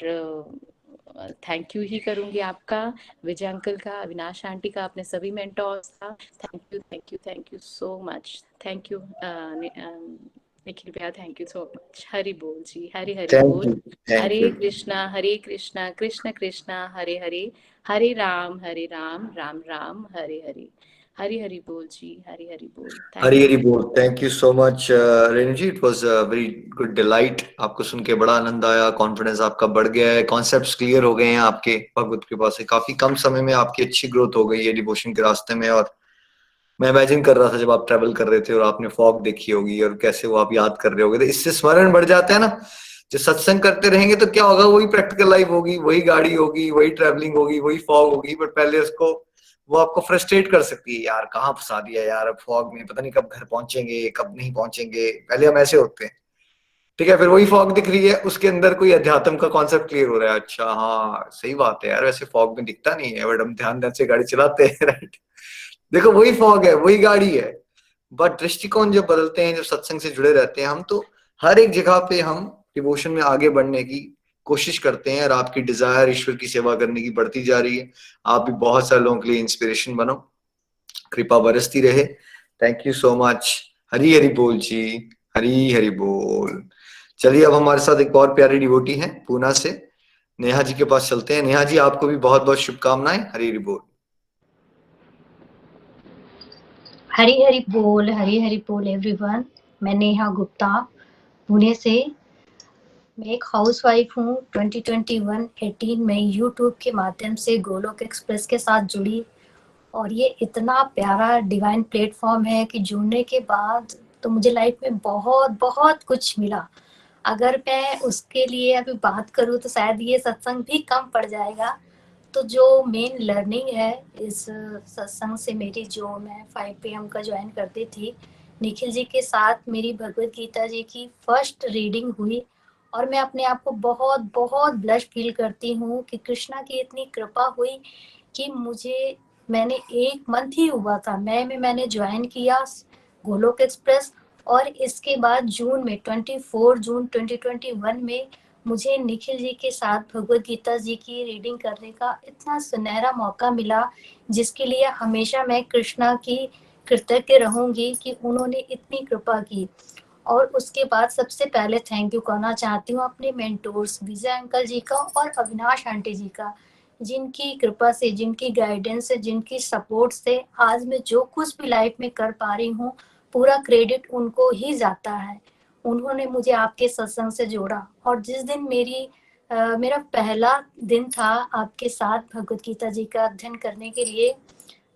थैंक यू ही करूंगी आपका, विजय अंकल का, अविनाश आंटी का, अपने सभी मेंटोर्स का। Thank you so much. Thank you Nikhil भैया, thank you so much. Hari बोल जी, हरि हरि थैंक बोल। You, thank Hare you. Krishna Krishna Krishna Hare Hare, Hare Ram Ram Ram Hare Hare. Hari Hari बोल जी, हरि हरि बोल। Hari thank Hari you. बोल। Thank you so much Renu ji, it was a very good delight. आपको सुन के बड़ा आनंद आया, कॉन्फिडेंस आपका बढ़ गया है, कॉन्सेप्ट्स क्लियर हो गए हैं आपके भगवत कृपा से। काफी कम समय में आपकी अच्छी ग्रोथ हो गई है डिवोशन के रास्ते में। और मैं इमेजिन कर रहा था जब आप ट्रैवल कर रहे थे और आपने फॉग देखी होगी और कैसे वो आप याद कर रहे होगे, तो इससे स्मरण बढ़ जाता है ना। जो सत्संग करते रहेंगे तो क्या होगा, वही प्रैक्टिकल लाइफ होगी, वही गाड़ी होगी, वही ट्रैवलिंग होगी, वही फॉग होगी। बट पहले उसको, वो आपको फ्रस्ट्रेट कर सकती है, यार कहाँ फंसा दिया यार, अब फॉग में पता नहीं कब घर पहुंचेंगे कब नहीं पहुंचेंगे। पहले हम ऐसे होते हैं। ठीक है, फिर वही फॉग दिख रही है, उसके अंदर कोई अध्यात्म का कॉन्सेप्ट क्लियर हो रहा है। अच्छा हाँ सही बात है यार, वैसे फॉग में दिखता नहीं है बट हम ध्यान ध्यान से गाड़ी चलाते हैं। राइट, देखो वही फॉग है, वही गाड़ी है। बट दृष्टिकोण जब बदलते हैं, जब सत्संग से जुड़े रहते हैं हम, तो हर एक जगह पे हम डिवोशन में आगे बढ़ने की कोशिश करते हैं। और आपकी डिजायर ईश्वर की सेवा करने की बढ़ती जा रही है। आप भी बहुत सारे लोगों के लिए इंस्पिरेशन बनो, कृपा बरसती रहे। Thank you so much. Hari Hari बोल जी, हरी हरी बोल। चलिए अब हमारे साथ एक और प्यारी डिवोटी है पूना से, नेहा जी के पास चलते हैं। नेहा जी, आपको भी बहुत बहुत शुभकामनाएं। हरी हरी बोल। हरी हरी बोल एवरीवन। मैं नेहा गुप्ता पुणे से। मैं एक हाउसवाइफ हूँ। 2021-18 में यूट्यूब के माध्यम से गोलोक एक्सप्रेस के साथ जुड़ी, और ये इतना प्यारा डिवाइन प्लेटफॉर्म है कि जुड़ने के बाद तो मुझे लाइफ में बहुत बहुत कुछ मिला। अगर मैं उसके लिए अभी बात करूँ तो शायद ये सत्संग भी कम पड़ जाएगा। तो जो मेन लर्निंग है इस सत्संग से मेरी, जो मैं 5 PM का ज्वाइन करती थी, निखिल जी के साथ मेरी भगवत गीता जी की फर्स्ट रीडिंग हुई, और मैं अपने आप को बहुत बहुत ब्लश फील करती हूँ कि कृष्णा की इतनी कृपा हुई कि मैंने 1 मंथ ही हुआ था मैंने ज्वाइन किया गोलोक एक्सप्रेस। और इसके बाद जून में 24 जून 2021 में मुझे निखिल जी के साथ भगवत गीता जी की रीडिंग करने का इतना सुनहरा मौका मिला, जिसके लिए हमेशा मैं कृष्णा की कृतज्ञ रहूंगी कि उन्होंने इतनी कृपा की। और उसके बाद सबसे पहले थैंक यू कहना चाहती हूँ अपने मेंटोर्स विजय अंकल जी का और अविनाश आंटी जी का, जिनकी कृपा से, जिनकी गाइडेंस से, जिनकी सपोर्ट से आज मैं जो कुछ भी लाइफ में कर पा रही हूँ, पूरा क्रेडिट उनको ही जाता है। उन्होंने मुझे आपके सत्संग से जोड़ा, और जिस दिन मेरा पहला दिन था आपके साथ भगवत गीता जी का अध्ययन करने के लिए,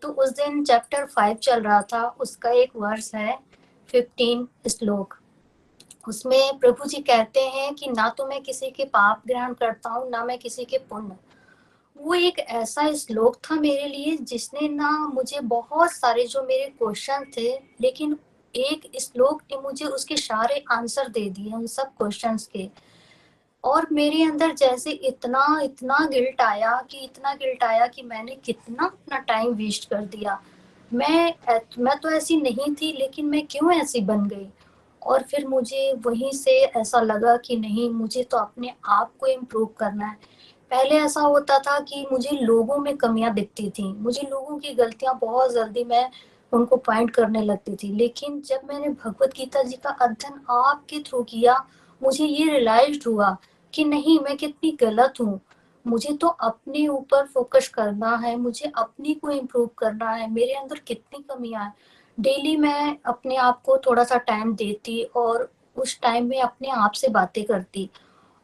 तो उस दिन चैप्टर 5 चल रहा था। उसका एक वर्ष है 15 श्लोक। उसमें प्रभु जी कहते हैं कि ना तो मैं किसी के पाप ग्रहण करता हूँ, ना मैं किसी के पुण्य। वो एक ऐसा श्लोक था मेरे लिए जिसने ना मुझे बहुत सारे जो मेरे क्वेश्चन थे, लेकिन एक श्लोक ने मुझे उसके सारे आंसर दे दिए उन सब क्वेश्चंस के। और मेरे अंदर जैसे इतना इतना इतना गिल्ट आया कि मैंने कितना अपना टाइम वेस्ट कर दिया। मैं तो ऐसी नहीं थी, लेकिन मैं क्यों ऐसी बन गई। और फिर मुझे वहीं से ऐसा लगा कि नहीं, मुझे तो अपने आप को इम्प्रूव करना है। पहले ऐसा होता था कि मुझे लोगों में कमियां दिखती थी, मुझे लोगों की गलतियां बहुत जल्दी मैं उनको पॉइंट करने लगती थी। लेकिन जब मैंने भगवत गीता जी का अध्ययन आपके थ्रू किया, मुझे ये रियलाइज हुआ कि नहीं, मैं कितनी गलत हूँ। मुझे तो अपने ऊपर फोकस करना है, मुझे अपनी को इम्प्रूव करना है, मेरे अंदर कितनी कमियां हैं। डेली मैं अपने आप को थोड़ा सा टाइम देती और उस टाइम में अपने आप से बातें करती,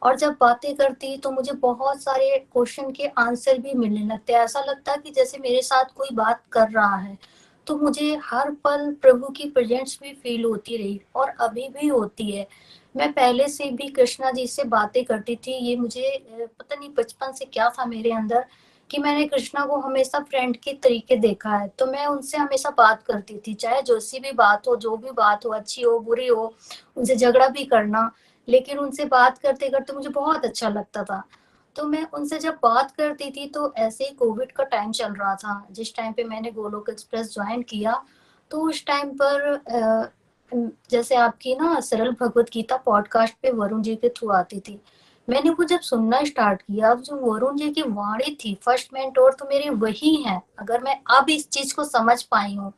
और जब बातें करती तो मुझे बहुत सारे क्वेश्चन के आंसर भी मिलने लगते हैं। ऐसा लगता है कि जैसे मेरे साथ कोई बात कर रहा है। तो मुझे हर पल प्रभु की प्रेजेंस भी फील होती रही और अभी भी होती है। मैं पहले से भी कृष्णा जी से बातें करती थी। ये मुझे पता नहीं बचपन से क्या था मेरे अंदर कि मैंने कृष्णा को हमेशा फ्रेंड के तरीके देखा है। तो मैं उनसे हमेशा बात करती थी, चाहे जो सी भी बात हो, जो भी बात हो, अच्छी हो बुरी हो, उनसे झगड़ा भी करना, लेकिन उनसे बात करते करते मुझे बहुत अच्छा लगता था। तो मैं उनसे जब बात करती थी तो ऐसे ही कोविड का टाइम चल रहा था, जिस टाइम पे मैंने गोलोक एक्सप्रेस ज्वाइन किया। तो उस टाइम पर जैसे आपकी ना सरल भगवत गीता पॉडकास्ट पे वरुण जी के थ्रू आती थी। मैंने वो जब सुनना स्टार्ट किया, जो वरुण जी की वाणी थी, फर्स्ट मेंटोर तो मेरे वही हैं। अगर मैं अब इस चीज को समझ पाई हूँ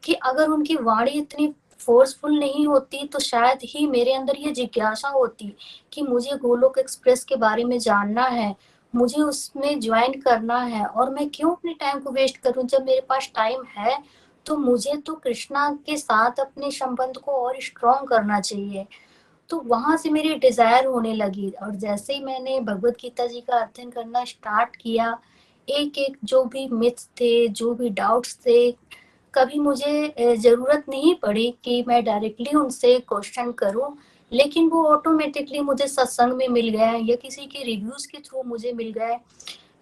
कि अगर उनकी वाणी इतनी फोर्सफुल नहीं होती तो शायद ही मेरे अंदर ये जिज्ञासा होती कि मुझे गोलोक एक्सप्रेस के बारे में जानना है, मुझे उसमें ज्वाइन करना है, और मैं क्यों अपने टाइम को वेस्ट करूं जब मेरे पास टाइम है। तो मुझे तो कृष्णा के साथ अपने संबंध को और स्ट्रॉन्ग करना चाहिए। तो वहां से मेरी डिजायर होने लगी, और जैसे ही मैंने भगवत गीता जी का अध्ययन करना स्टार्ट किया, एक एक जो भी मिथ्स थे, जो भी डाउट्स थे, कभी मुझे जरूरत नहीं पड़ी कि मैं डायरेक्टली उनसे क्वेश्चन करूं, लेकिन वो ऑटोमेटिकली मुझे सत्संग में मिल गया या किसी के रिव्यूज के थ्रू मुझे मिल गए।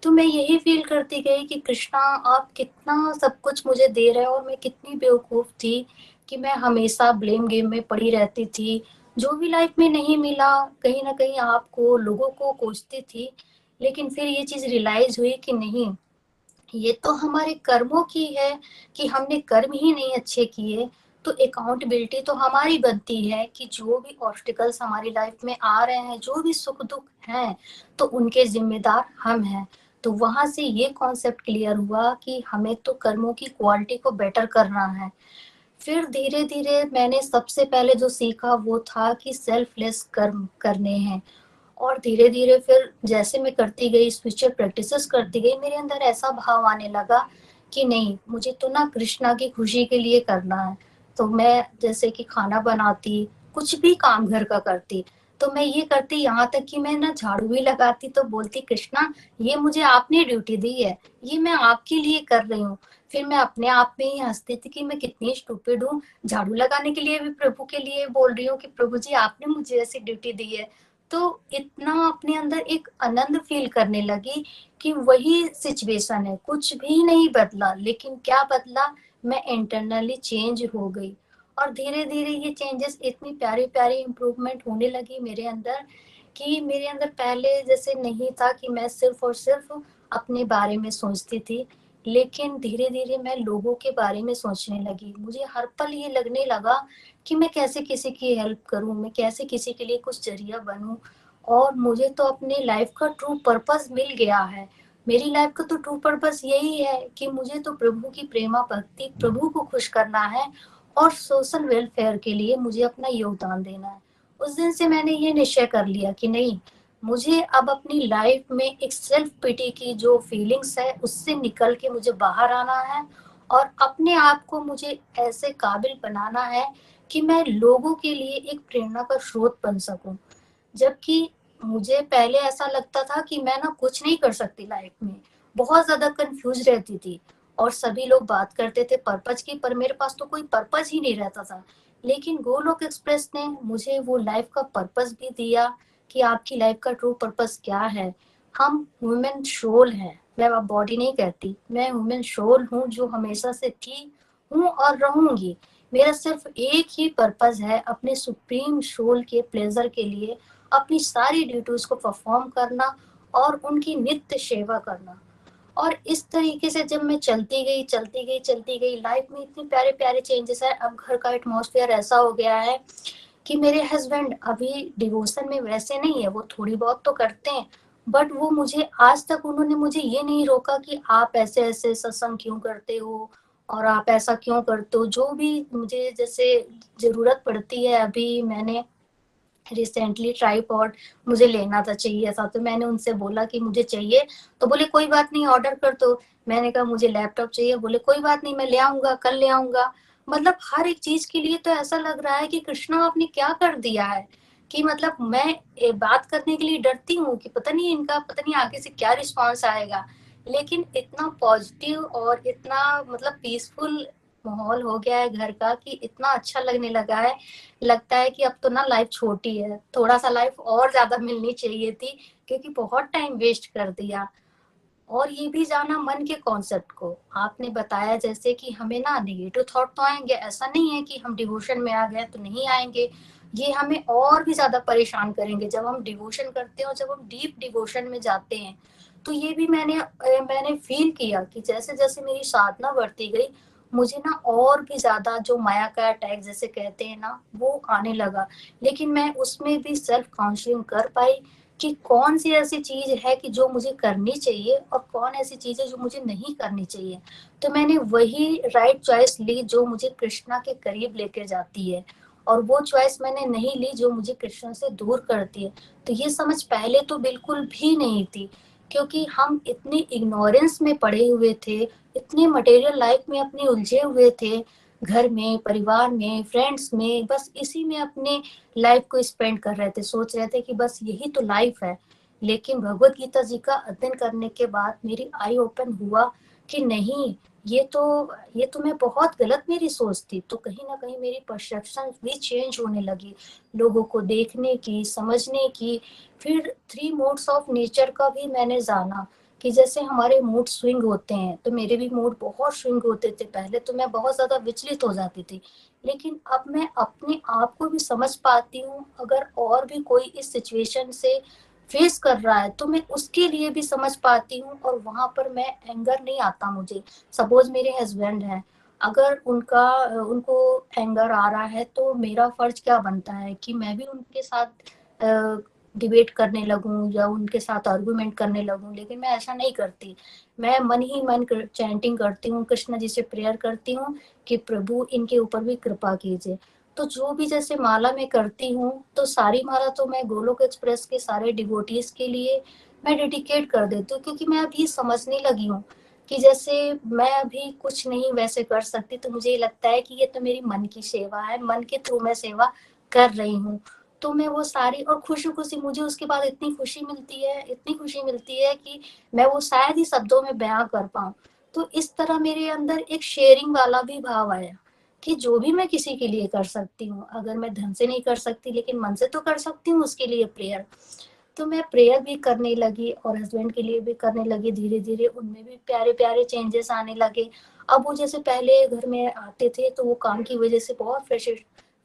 तो मैं यही फील करती गई कि कृष्णा आप कितना सब कुछ मुझे दे रहे हो, और मैं कितनी बेवकूफ थी कि मैं हमेशा ब्लेम गेम में पड़ी रहती थी। जो भी लाइफ में नहीं मिला, कहीं ना कहीं आपको लोगों को कोसती थी। लेकिन फिर ये चीज रियलाइज हुई कि नहीं, ये तो हमारे कर्मों की है कि हमने कर्म ही नहीं अच्छे किए। तो अकाउंटेबिलिटी तो हमारी बनती है कि जो भी ऑब्स्टिकल्स हमारी लाइफ में आ रहे हैं, जो भी सुख दुख हैं, तो उनके जिम्मेदार हम हैं। तो वहां से ये कॉन्सेप्ट क्लियर हुआ कि हमें तो कर्मों की क्वालिटी को बेटर करना है। फिर धीरे धीरे मैंने सबसे पहले जो सीखा वो था कि सेल्फलेस कर्म करने हैं। और धीरे धीरे फिर जैसे मैं करती गई, स्पिरिचुअल प्रैक्टिसेस करती गई, मेरे अंदर ऐसा भाव आने लगा कि नहीं, मुझे तो ना कृष्णा की खुशी के लिए करना है। तो मैं जैसे कि खाना बनाती, कुछ भी काम घर का करती, तो मैं ये करती, यहाँ तक कि मैं ना झाड़ू भी लगाती तो बोलती कृष्णा, ये मुझे आपने ड्यूटी दी है, ये मैं आपके लिए कर रही हूँ। फिर मैं अपने आप में ही हंसती थी कि मैं कितनी स्टूपिड हूँ, झाड़ू लगाने के लिए भी प्रभु के लिए बोल रही हूँ कि प्रभु जी आपने मुझे ऐसी ड्यूटी दी है। तो इतना अपने अंदर एक आनंद फील करने लगी कि वही सिचुएशन है, कुछ भी नहीं बदला, लेकिन क्या बदला, मैं इंटरनली चेंज हो गई। और धीरे धीरे ये चेंजेस इतनी प्यारी प्यारी इम्प्रूवमेंट होने लगी मेरे अंदर कि मेरे अंदर पहले जैसे नहीं था कि मैं सिर्फ और सिर्फ अपने बारे में सोचती थी, लेकिन धीरे धीरे मैं लोगों के बारे में सोचने लगी। मुझे हर पल ये लगने लगा कि मैं कैसे किसी की हेल्प करूं, मैं कैसे किसी के लिए कुछ जरिया बनूं। और मुझे तो अपनी लाइफ का ट्रू पर्पस मिल गया है। मेरी लाइफ का तो ट्रू पर्पस यही है कि मुझे तो प्रभु की प्रेमा भक्ति, प्रभु को खुश करना है, और सोशल वेलफेयर के लिए मुझे अपना योगदान देना है। उस दिन से मैंने ये निश्चय कर लिया कि नहीं, मुझे अब अपनी लाइफ में एक सेल्फ पिटी की जो फीलिंग्स है उससे निकल के मुझे बाहर आना है, और अपने आप को मुझे ऐसे काबिल बनाना है कि मैं लोगों के लिए एक प्रेरणा का स्रोत बन सकूं। जबकि मुझे पहले ऐसा लगता था कि मैं ना कुछ नहीं कर सकती लाइफ में, बहुत ज्यादा कंफ्यूज रहती थी। और सभी लोग बात करते थे पर्पज की, पर मेरे पास तो कोई पर्पज ही नहीं रहता था। लेकिन गोलोक एक्सप्रेस ने मुझे वो लाइफ का पर्पज भी दिया कि आपकी लाइफ का ट्रू पर्पज क्या है। हम ह्यूमन सोल हैं, मैं अब बॉडी नहीं कहती, मैं ह्यूमन सोल हूँ जो हमेशा से थी, हूँ और रहूंगी। मेरा सिर्फ एक ही पर्पज है, अपने सुप्रीम सोल के प्लेजर के लिए अपनी सारी ड्यूटीज को परफॉर्म करना और उनकी नित्य सेवा करना। और इस तरीके से जब मैं चलती गई लाइफ में इतने प्यारे प्यारे चेंजेस है। अब घर का एटमॉस्फेयर ऐसा हो गया है कि मेरे हस्बैंड अभी डिवोशन में वैसे नहीं है, वो थोड़ी बहुत तो करते हैं, बट वो मुझे आज तक उन्होंने मुझे ये नहीं रोका कि आप ऐसे ऐसे सत्संग क्यों करते हो और आप ऐसा क्यों करते हो। जो भी मुझे जैसे जरूरत पड़ती है, अभी मैंने रिसेंटली ट्राईपॉड मुझे लेना था, चाहिए था, तो मैंने उनसे बोला कि मुझे चाहिए, तो बोले कोई बात नहीं ऑर्डर कर दो। मैंने कहा मुझे लैपटॉप चाहिए, बोले कोई बात नहीं मैं ले आऊंगा, कल ले आऊंगा। मतलब हर एक चीज के लिए तो ऐसा लग रहा है कि कृष्णा आपने क्या कर दिया है, कि मतलब मैं बात करने के लिए डरती हूँ कि पता नहीं इनका, पता नहीं आगे से क्या रिस्पॉन्स आएगा। लेकिन इतना पॉजिटिव और इतना मतलब पीसफुल माहौल हो गया है घर का कि इतना अच्छा लगने लगा है। लगता है कि अब तो ना लाइफ छोटी है, थोड़ा सा लाइफ और ज्यादा मिलनी चाहिए थी, क्योंकि बहुत टाइम वेस्ट कर दिया। और ये भी जाना मन के कॉन्सेप्ट को, आपने बताया जैसे कि हमें ना नेगेटिव थॉट तो आएंगे, ऐसा नहीं है कि हम डिवोशन में आ गए तो नहीं आएंगे, ये हमें और भी ज्यादा परेशान करेंगे जब हम डिवोशन करते हैं और जब हम डीप डिवोशन में जाते हैं। तो ये भी मैंने फील किया कि जैसे जैसे मेरी साधना बढ़ती गई, मुझे ना और भी ज्यादा जो माया का अटैक जैसे कहते हैं ना, वो आने लगा। लेकिन मैं उसमें भी सेल्फ काउंसलिंग कर पाई कि कौन सी ऐसी चीज है कि जो मुझे करनी चाहिए और कौन ऐसी चीज है जो मुझे नहीं करनी चाहिए। तो मैंने वही राइट चॉइस ली जो मुझे कृष्णा के करीब लेकर जाती है, और वो चॉइस मैंने नहीं ली जो मुझे कृष्ण से दूर करती है। तो ये समझ पहले तो बिल्कुल भी नहीं थी, क्योंकि हम इतनी इग्नोरेंस में पड़े हुए थे, इतने मटेरियल लाइफ में अपने उलझे हुए थे, घर में, परिवार में, फ्रेंड्स में, बस इसी में अपने लाइफ को स्पेंड कर रहे थे, सोच रहे थे कि बस यही तो लाइफ है। लेकिन भगवत गीता जी का अध्ययन करने के बाद मेरी आई ओपन हुआ कि नहीं, ये तो मैं बहुत गलत मेरी सोच थी। तो कहीं ना कहीं मेरी परसेप्शन भी चेंज होने लगी, लोगों को देखने की, समझने की। फिर 3 मोड्स ऑफ नेचर का भी मैंने जाना कि जैसे हमारे मूड स्विंग होते हैं, तो मेरे भी मूड बहुत स्विंग होते थे। पहले तो मैं बहुत ज्यादा विचलित हो जाती थी, लेकिन अब मैं अपने आप को भी समझ पाती हूँ। अगर और भी कोई इस सिचुएशन से फेस कर रहा है तो मैं उसके लिए भी समझ पाती हूँ, और वहां पर मैं एंगर नहीं आता मुझे। सपोज मेरे हस्बैंड हैं, अगर उनको एंगर आ रहा है तो मेरा फर्ज क्या बनता है कि मैं भी उनके साथ डिबेट करने लगूं या उनके साथ आर्गुमेंट करने लगूं। लेकिन मैं ऐसा नहीं करती, मैं मन ही मन चैंटिंग करती हूँ, कृष्ण जी से प्रेयर करती हूँ कि प्रभु इनके ऊपर भी कृपा कीजिए। तो जो भी जैसे माला मैं करती हूँ, तो सारी माला तो मैं गोलोक एक्सप्रेस के सारे डिवोटीज के लिए मैं डेडिकेट कर देती हूँ, क्योंकि मैं अभी समझने लगी हूँ कि जैसे मैं अभी कुछ नहीं वैसे कर सकती, तो मुझे लगता है कि ये तो मेरी मन की सेवा है, मन के थ्रू मैं सेवा कर रही हूँ। तो मैं वो सारी, और खुशी खुशी मुझे उसके बाद इतनी खुशी मिलती है, इतनी खुशी मिलती है कि मैं वो शायद ही शब्दों में बयां कर पाऊं। तो इस तरह मेरे अंदर एक शेयरिंग वाला भी भाव आया कि जो भी मैं किसी के लिए कर सकती हूँ, अगर मैं धन से नहीं कर सकती लेकिन मन से तो कर सकती हूँ उसके लिए प्रेयर। तो मैं प्रेयर भी करने लगी और हस्बैंड के लिए भी करने लगी। धीरे धीरे उनमें भी प्यारे प्यारे चेंजेस आने लगे। अब वो जैसे पहले घर में आते थे तो वो काम की वजह से बहुत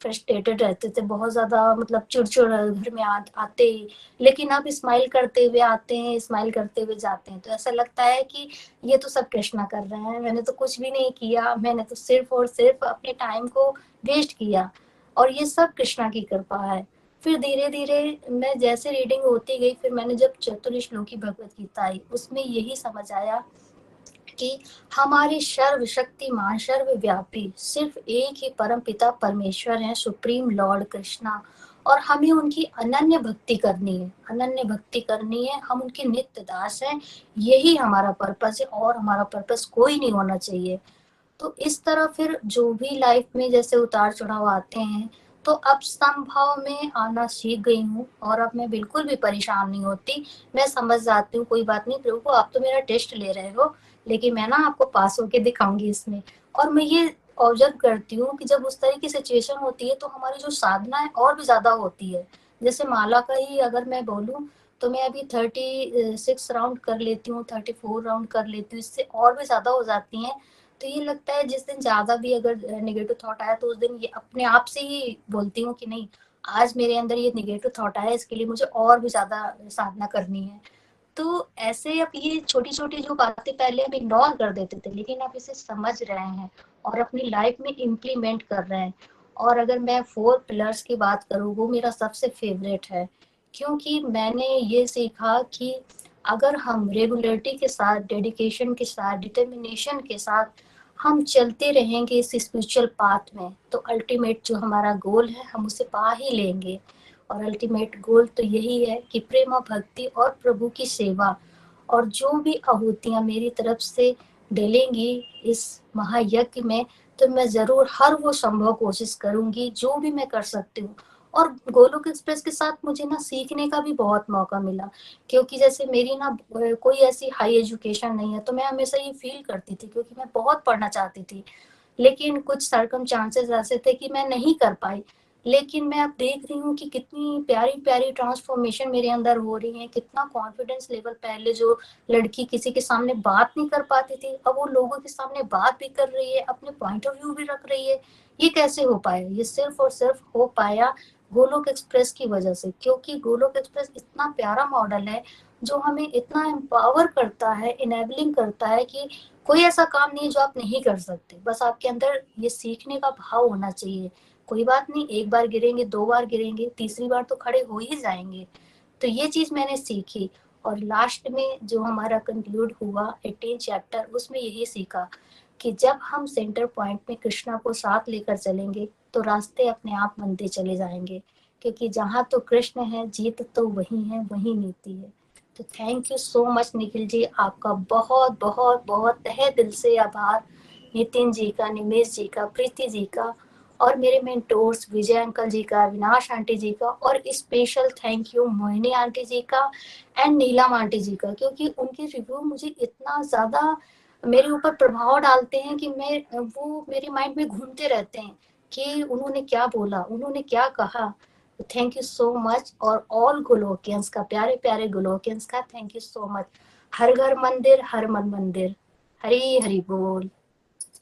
फ्रस्ट्रेटेड रहते थे, बहुत ज्यादा मतलब चिड़चिड़ घर में आते ही। लेकिन अब स्माइल करते हुए आते हैं, स्माइल करते हुए जाते हैं, तो ऐसा लगता है कि ये तो सब कृष्णा कर रहे हैं, मैंने तो कुछ भी नहीं किया, मैंने तो सिर्फ और सिर्फ अपने टाइम को वेस्ट किया, और ये सब कृष्णा की कृपा है। फिर धीरे धीरे मैं जैसे रीडिंग होती गई, फिर मैंने जब चतुर्श्लोकी भगवत गीता आई, उसमें यही समझ आया कि हमारे सर्वशक्तिमान सर्वव्यापी सिर्फ एक ही परम पिता परमेश्वर है, सुप्रीम लॉर्ड कृष्णा। और हमें उनकी अनन्य भक्ति करनी है, अनन्य भक्ति करनी है, हम उनके नित्य दास हैं। यही हमारा पर्पस है, और हमारा पर्पस कोई नहीं होना चाहिए। तो इस तरह फिर जो भी लाइफ में जैसे उतार चढ़ाव आते हैं, तो अब संभव में आना सीख गई हूँ, और अब मैं बिल्कुल भी परेशान नहीं होती। मैं समझ जाती हूँ कोई बात नहीं प्रभु, आप तो मेरा टेस्ट ले रहे हो, लेकिन मैं ना आपको पास होके दिखाऊंगी इसमें। और मैं ये ऑब्जर्व करती हूँ कि जब उस तरह की सिचुएशन होती है तो हमारी जो साधना है और भी ज्यादा होती है। जैसे माला का ही अगर मैं बोलूँ, तो मैं अभी 36 राउंड कर लेती हूँ, 34 राउंड कर लेती हूँ, इससे और भी ज्यादा हो जाती हैं। तो ये लगता है जिस दिन ज्यादा भी अगर नेगेटिव थॉट आया, तो उस दिन ये अपने आप से ही बोलती हूँ कि नहीं, आज मेरे अंदर ये नेगेटिव थॉट आया, इसके लिए मुझे और भी ज्यादा साधना करनी है। तो ऐसे अब ये छोटी छोटी जो बातें पहले हम इग्नोर कर देते थे, लेकिन अब इसे समझ रहे हैं और अपनी लाइफ में इम्प्लीमेंट कर रहे हैं। और अगर मैं 4 पिलर्स की बात करूँ, वो मेरा सबसे फेवरेट है, क्योंकि मैंने ये सीखा कि अगर हम रेगुलरिटी के साथ, डेडिकेशन के साथ, डिटर्मिनेशन के साथ हम चलते रहेंगे इस स्पिरिचुअल पाथ में, तो अल्टीमेट जो हमारा गोल है हम उसे पा ही लेंगे। और अल्टीमेट गोल तो यही है कि प्रेम और भक्ति और प्रभु की सेवा और जो भी आहुतियां मेरी तरफ से डलेंगी इस महायज्ञ में, तो मैं जरूर हर वो संभव कोशिश करूंगी जो भी मैं कर सकती हूँ। और गोलोक एक्सप्रेस के साथ मुझे ना सीखने का भी बहुत मौका मिला, क्योंकि जैसे मेरी ना कोई ऐसी हाई एजुकेशन नहीं है, तो मैं हमेशा ये फील करती थी, क्योंकि मैं बहुत पढ़ना चाहती थी, लेकिन कुछ सरकमस्टांसेस ऐसे थे कि मैं नहीं कर पाई। लेकिन मैं अब देख रही हूँ कि कितनी प्यारी प्यारी ट्रांसफॉर्मेशन मेरे अंदर हो रही है, कितना कॉन्फिडेंस लेवल, पहले जो लड़की किसी के सामने बात नहीं कर पाती थी, अब वो लोगों के सामने बात भी कर रही है, अपने पॉइंट ऑफ व्यू भी रख रही है। ये कैसे हो पाया? ये सिर्फ और सिर्फ हो पाया गोलोक एक्सप्रेस की वजह से, क्योंकि गोलोक एक्सप्रेस इतना प्यारा मॉडल है जो हमें इतना एम्पावर करता है, इनेबलिंग करता है कि कोई ऐसा काम नहीं है जो आप नहीं कर सकते। बस आपके अंदर ये सीखने का भाव होना चाहिए। कोई बात नहीं, एक बार गिरेंगे, 2 बार गिरेंगे, तीसरी बार तो खड़े हो ही जाएंगे। तो ये चीज मैंने सीखी। और लास्ट में जो हमारा कंक्लूड हुआ 18 चैप्टर, उसमें यही सीखा कि जब हम सेंटर पॉइंट में कृष्णा को साथ लेकर चलेंगे तो रास्ते अपने आप बनते चले जाएंगे, क्योंकि जहाँ तो कृष्ण है, जीत तो वही है, वही नीति है। तो thank you so much Nikhil ji, आपका बहुत बहुत बहुत तहे दिल से आभार। नितिन जी का, निमेश जी का, प्रीति जी का, और मेरे मेंटोर्स विजय अंकल जी का, विनाश आंटी जी का, और special thank you Mohini aunty ji का एंड नीलम आंटी जी का, क्योंकि उनके रिव्यू मुझे इतना ज्यादा मेरे ऊपर प्रभाव डालते हैं कि वो मेरे माइंड में घूमते रहते हैं कि उन्होंने क्या बोला, उन्होंने क्या कहा। Thank you so much. और ऑल गोलोकियंस का, प्यारे प्यारे गोलोकियंस का थैंक यू सो मच। हर घर मंदिर, हर मन मंदिर। हरी हरी बोल।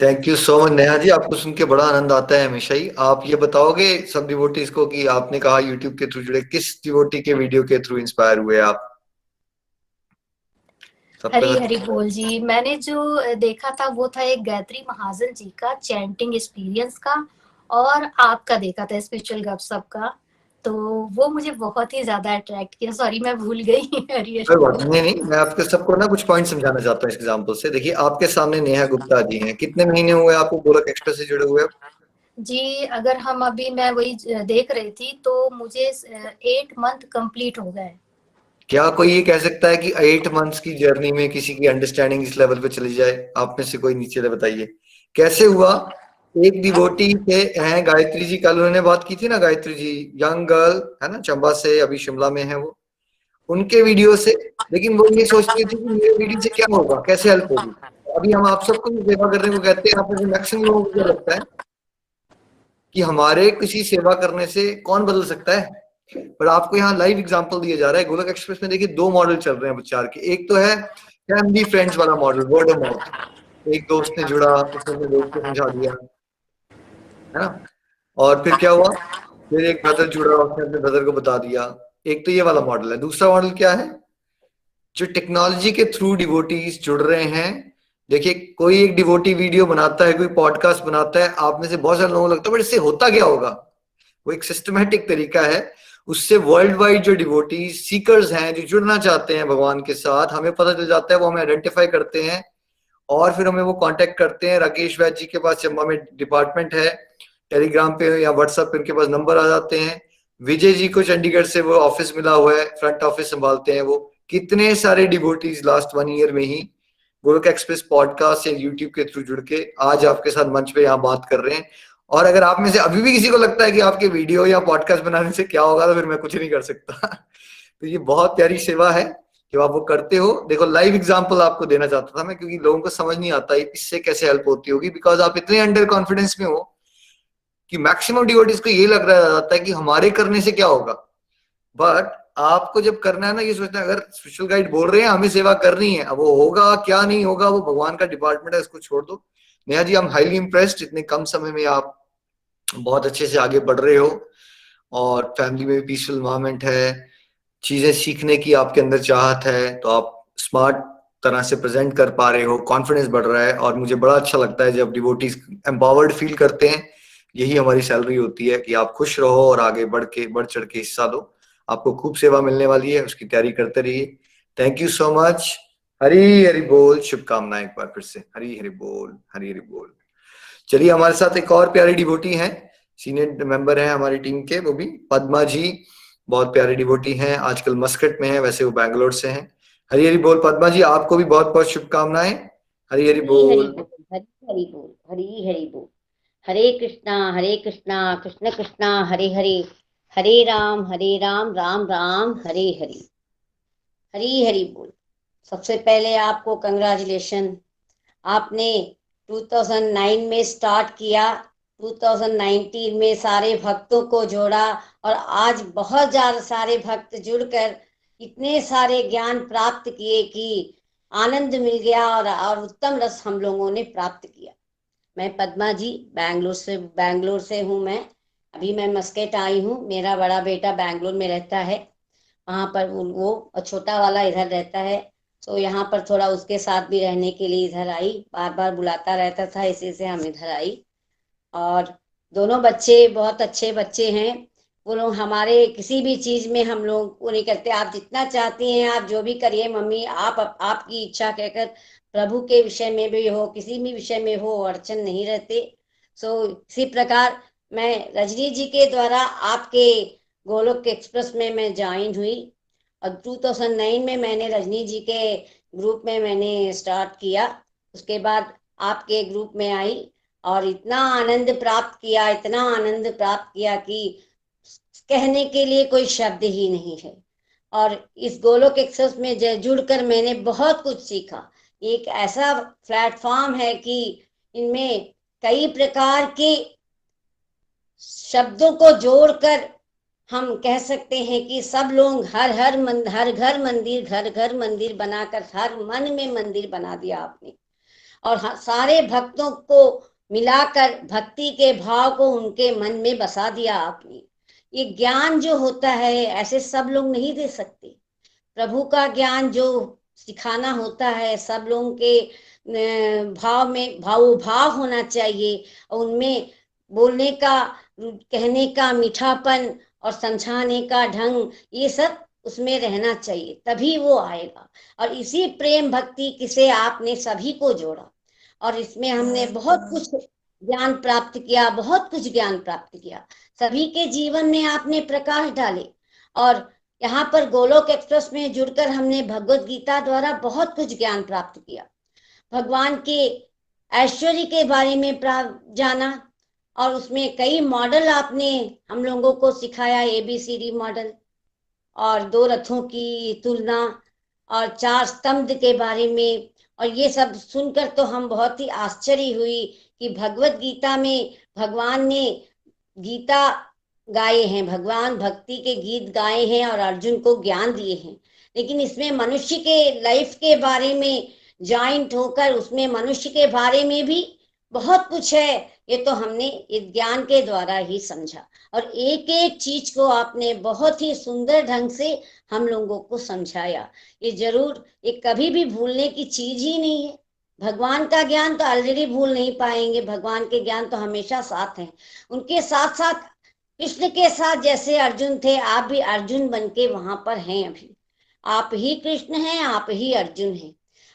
Thank you so much Neha ji, आपको सुन के बड़ा आनंद आता है हमेशा ही। आप ये बताओगे सब डिवोटीज को कि आपने कहा यूट्यूब के थ्रू जुड़े, किस डिवोटी के वीडियो के थ्रू इंस्पायर हुए आप? सबका हरी हरी बोल जी, मैंने जो देखा था वो था एक गायत्री महाजन जी का चैंटिंग एक्सपीरियंस का, और आपका देखा था स्पिरिचुअल गपशप का। तो वो मुझे बहुत ही ज्यादा अट्रैक्ट किया। सॉरी मैं भूल गई। हरी हरी बोल। नहीं, मैं आपके सबको ना कुछ पॉइंट समझाना चाहता हूँ इस एग्जांपल से। देखिए, आपके सामने नेहा गुप्ता जी हैं। कितने महीने हुए आपको गोलक एक्सप्रेस से जुड़े हुए? जी अगर हम अभी, मैं वही देख रही थी, तो मुझे 8 मंथ कंप्लीट हो गए। क्या कोई ये कह सकता है कि 8 मंथ्स की जर्नी में किसी की अंडरस्टैंडिंग इस लेवल पे चली जाए? आप में से कोई नीचे बताइए कैसे हुआ? एक डिवोटी थे हैं गायत्री जी, कल उन्होंने बात की थी ना, गायत्री जी यंग गर्ल है ना, चंबा से, अभी शिमला में है वो, उनके वीडियो से। लेकिन वो ये सोचती थी कि मेरे वीडियो से क्या होगा, कैसे हेल्प होगी। अभी हम आप सबको सेवा करने को कहते हैं, आप में मैक्सिमम लोगों को क्या लगता है कि हमारे किसी सेवा करने से कौन बदल सकता है? पर आपको यहाँ लाइव एग्जांपल दिया जा रहा है। गोलक एक्सप्रेस में देखिए 2 मॉडल चल रहे हैं प्रचार के। एक तो है फैमिली फ्रेंड्स वाला मॉडल, वर्ड ऑफ माउथ। एक दोस्त ने जुड़ा, उसने अपने दोस्त को समझा दिया, है ना, और फिर क्या हुआ, फिर एक ब्रदर जुड़ा, उसने अपने ब्रदर को बता दिया। एक तो ये वाला मॉडल है। दूसरा मॉडल क्या है, जो टेक्नोलॉजी के थ्रू डिवोटीज जुड़ रहे हैं। देखिए, कोई एक डिवोटी वीडियो बनाता है, कोई पॉडकास्ट बनाता है, आप में से बहुत सारे लोगों को लगता है बट इससे होता क्या होगा। वो एक सिस्टमेटिक तरीका है। उससे वर्ल्ड वाइड जो डिवोटी सीकर्स हैं, जो जुड़ना चाहते हैं भगवान के साथ, हमें पता चल जाता है, वो हमें आइडेंटिफाई करते हैं और फिर हमें वो कांटेक्ट करते हैं। राकेश वैद जी के पास चंबा में डिपार्टमेंट है, टेलीग्राम पे या व्हाट्सएप पे उनके पास नंबर आ जाते हैं। विजय जी को चंडीगढ़ से वो ऑफिस मिला हुआ है, फ्रंट ऑफिस संभालते हैं वो। कितने सारे डिवोटीज लास्ट 1 ईयर में ही गोलक एक्सप्रेस पॉडकास्ट या यूट्यूब के थ्रू जुड़ के आज आपके साथ मंच पे यहाँ बात कर रहे हैं। और अगर आप में से अभी भी किसी को लगता है कि आपके वीडियो या पॉडकास्ट बनाने से क्या होगा, तो फिर मैं कुछ नहीं कर सकता। तो ये बहुत प्यारी सेवा है जो आप वो करते हो। देखो, लाइव एग्जांपल आपको देना चाहता था मैं, क्योंकि लोगों को समझ नहीं आता इससे कैसे हेल्प होती होगी, बिकॉज आप इतने अंडर कॉन्फिडेंस में हो कि मैक्सिमम डिवोटीज को ये लग रहा जाता है कि हमारे करने से क्या होगा। बट आपको जब करना है ना, ये सोचना है अगर स्पिरिचुअल गाइड बोल रहे हैं हमें सेवा करनी है, अब वो होगा क्या नहीं होगा वो भगवान का डिपार्टमेंट है, इसको छोड़ दो। Neha ji, I am highly impressed, इतने कम समय में आप बहुत अच्छे से आगे बढ़ रहे हो और फैमिली में भी पीसफुल एनवायरनमेंट है, चीजें सीखने की आपके अंदर चाहत है, तो आप स्मार्ट तरह से प्रेजेंट कर पा रहे हो, कॉन्फिडेंस बढ़ रहा है। और मुझे बड़ा अच्छा लगता है जब डिवोटीज एम्पावर्ड फील करते हैं। यही हमारी सैलरी होती है कि आप खुश रहो और आगे बढ़ चढ़ के हिस्सा लो। आपको खूब सेवा मिलने वाली है, उसकी तैयारी करते रहिए। Thank you so much. Hari Hari बोल। शुभकामनाएं एक बार फिर से। हरी हरि बोल, हरी हरि बोल। चलिए, हमारे साथ एक और प्यारी डिवोटी हैं, सीनियर मेंबर हैं हमारी टीम के, वो भी पद्मा जी। बहुत प्यारे डिवोटी हैं, आजकल मस्कट में है, वैसे वो बैंगलोर से हैं। हरी हरी बोल। पद्मा जी आपको भी बहुत बहुत शुभकामनाएं। हरी हरी हरी बोल। हरी बोल, हरी हरी बोल, हरी हरी बोल। हरे कृष्णा कृष्ण कृष्णा हरे हरे राम राम राम हरे हरे। हरी हरी बोल। सबसे पहले आपको कंग्रेचुलेशन, आपने 2009 में स्टार्ट किया, 2019 में सारे भक्तों को जोड़ा और आज बहुत ज्यादा सारे भक्त जुड़कर इतने सारे ज्ञान प्राप्त किए कि आनंद मिल गया और उत्तम रस हम लोगों ने प्राप्त किया। मैं पद्मा जी बैंगलोर से हूँ। मैं अभी मस्कट आई हूँ। मेरा बड़ा बेटा बैंगलोर में रहता है, वहां पर वो और छोटा वाला इधर रहता है। तो यहाँ पर थोड़ा उसके साथ भी रहने के लिए इधर आई, बार बार बुलाता रहता था, इसी से हम इधर आई। और दोनों बच्चे बहुत अच्छे बच्चे हैं। वो लोग हमारे किसी भी चीज में हम लोग वो नहीं करते, आप जितना चाहती हैं आप जो भी करिए मम्मी, आपकी इच्छा कहकर प्रभु के विषय में भी हो, किसी भी विषय में हो, अड़चन नहीं रहते। सो इसी प्रकार मैं रजनी जी के द्वारा आपके गोलोक एक्सप्रेस में मैं ज्वाइन हुई और 2009 में मैंने रजनी जी के ग्रुप में मैंने स्टार्ट किया। उसके बाद आपके ग्रुप में आई और इतना आनंद प्राप्त किया, इतना आनंद प्राप्त किया कि कहने के लिए कोई शब्द ही नहीं है। और इस गोलोक एक्सप्रेस में जुड़कर मैंने बहुत कुछ सीखा। एक ऐसा प्लेटफॉर्म है कि इनमें कई प्रकार के शब्दों को जोड़कर हम कह सकते हैं कि सब लोग हर घर मंदिर बनाकर हर मन में मंदिर बना दिया आपने और सारे भक्तों को मिलाकर भक्ति के भाव को उनके मन में बसा दिया आपने। ये ज्ञान जो होता है ऐसे सब लोग नहीं दे सकते। प्रभु का ज्ञान जो सिखाना होता है सब लोगों के भाव में भाव होना चाहिए और उनमें बोलने का, कहने का मीठापन और समझाने का ढंग, ये सब उसमें रहना चाहिए, तभी वो आएगा। और इसी प्रेम भक्ति से आपने सभी को जोड़ा और इसमें हमने बहुत कुछ ज्ञान प्राप्त किया, बहुत कुछ ज्ञान प्राप्त किया। सभी के जीवन में आपने प्रकाश डाले और यहाँ पर गोलोक एक्सप्रेस में जुड़कर हमने भगवत गीता द्वारा बहुत कुछ ज्ञान प्राप्त किया। भगवान के ऐश्वर्य के बारे में जाना और उसमें कई मॉडल आपने हम लोगों को सिखाया, ABCD मॉडल और 2 रथों की तुलना और 4 स्तंभ के बारे में। और ये सब सुनकर तो हम बहुत ही आश्चर्य हुई कि भगवत गीता में भगवान ने गीता गाए हैं, भगवान भक्ति के गीत गाए हैं और अर्जुन को ज्ञान दिए हैं, लेकिन इसमें मनुष्य के लाइफ के बारे में जॉइंट होकर उसमें मनुष्य के बारे में भी बहुत कुछ है। ये तो हमने इस ज्ञान के द्वारा ही समझा और एक एक चीज को आपने बहुत ही सुंदर ढंग से हम लोगों को समझाया। ये जरूर, ये कभी भी भूलने की चीज ही नहीं है। भगवान का ज्ञान तो ऑलरेडी भूल नहीं पाएंगे, भगवान के ज्ञान तो हमेशा साथ हैं। उनके साथ साथ कृष्ण के साथ जैसे अर्जुन थे, आप भी अर्जुन बन के वहां पर हैं। अभी आप ही कृष्ण हैं, आप ही अर्जुन हैं।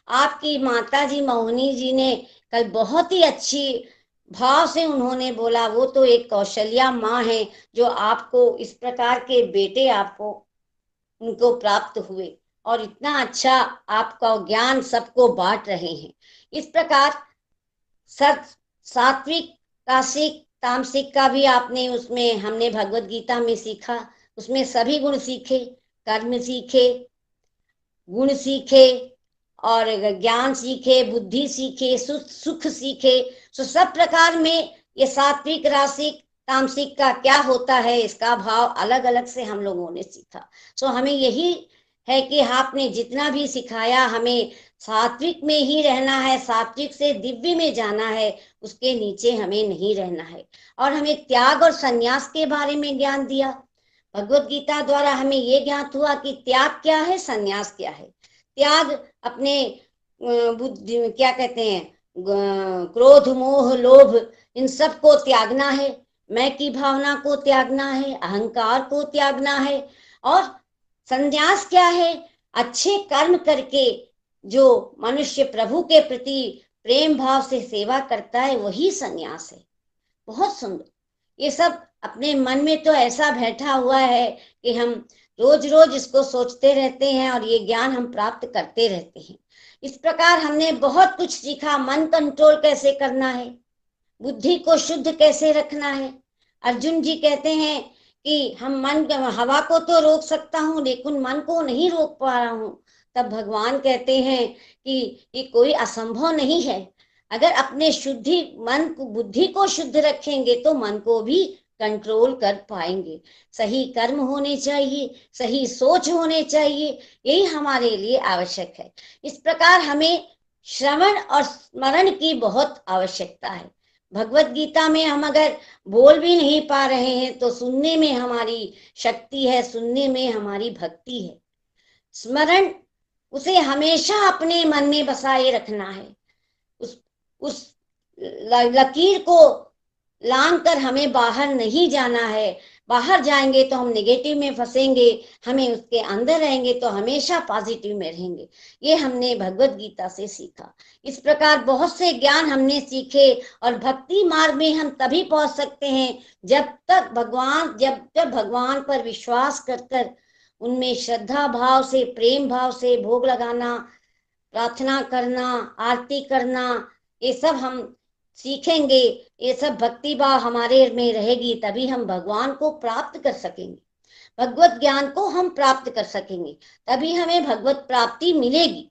आपकी माता जी मोहिनी जी ने कल बहुत ही अच्छी भाव से उन्होंने बोला, वो तो एक कौशल्या माँ है जो आपको इस प्रकार के बेटे आपको उनको प्राप्त हुए और इतना अच्छा आपका ज्ञान सबको बांट रहे हैं। इस प्रकार सात्विक तासिक तामसिक का भी आपने उसमें हमने भगवत गीता में सीखा। उसमें सभी गुण सीखे, कर्म सीखे, गुण सीखे और ज्ञान सीखे, बुद्धि सीखे, सुख सीखे। तो सब प्रकार में ये सात्विक रासिक तामसिक का क्या होता है इसका भाव अलग अलग से हम लोगों ने सीखा। सो हमें यही है कि आपने जितना भी सिखाया हमें सात्विक में ही रहना है, सात्विक से दिव्य में जाना है, उसके नीचे हमें नहीं रहना है। और हमें त्याग और संन्यास के बारे में ज्ञान दिया। भगवत गीता द्वारा हमें ये ज्ञात हुआ कि त्याग क्या है, संन्यास क्या है। त्याग अपने बुद्धि क्या कहते हैं, क्रोध मोह लोभ, इन सब को त्यागना है, मैं की भावना को त्यागना है, अहंकार को त्यागना है। और संन्यास क्या है, अच्छे कर्म करके जो मनुष्य प्रभु के प्रति प्रेम भाव से सेवा करता है वही संन्यास है। बहुत सुंदर, ये सब अपने मन में तो ऐसा बैठा हुआ है कि हम रोज रोज इसको सोचते रहते हैं और ये ज्ञान हम प्राप्त करते रहते हैं। इस प्रकार हमने बहुत कुछ सीखा, मन कंट्रोल कैसे करना है, बुद्धि को शुद्ध कैसे रखना है। अर्जुन जी कहते हैं कि हम मन हवा को तो रोक सकता हूँ लेकिन मन को नहीं रोक पा रहा हूँ। तब भगवान कहते हैं कि ये कोई असंभव नहीं है। अगर अपने शुद्धि मन को बुद्धि को शुद्ध रखेंगे तो मन को भी कंट्रोल कर पाएंगे। सही कर्म होने चाहिए, सही सोच होने चाहिए, यही हमारे लिए आवश्यक है। इस प्रकार हमें श्रवण और स्मरण की बहुत आवश्यकता है। भगवत गीता में हम अगर बोल भी नहीं पा रहे हैं तो सुनने में हमारी शक्ति है, सुनने में हमारी भक्ति है। स्मरण उसे हमेशा अपने मन में बसाए रखना है। उस लकीर को लांग कर हमें बाहर नहीं जाना है। बाहर जाएंगे तो हम नेगेटिव में फंसेंगे, हमें उसके अंदर रहेंगे तो हमेशा पॉजिटिव में रहेंगे। ये हमने भगवत गीता से सीखा। इस प्रकार बहुत से ज्ञान हमने सीखे और भक्ति मार्ग में हम तभी पहुंच सकते हैं जब भगवान पर विश्वास कर उनमें श्रद्धा भाव से, प्रेम भाव से भोग लगाना, प्रार्थना करना, आरती करना, ये सब हम सीखेंगे। ये सब भक्ति भाव हमारे में रहेगी तभी हम भगवान को प्राप्त कर सकेंगे, भगवत ज्ञान को हम प्राप्त कर सकेंगे, तभी हमें भगवत प्राप्ति मिलेगी।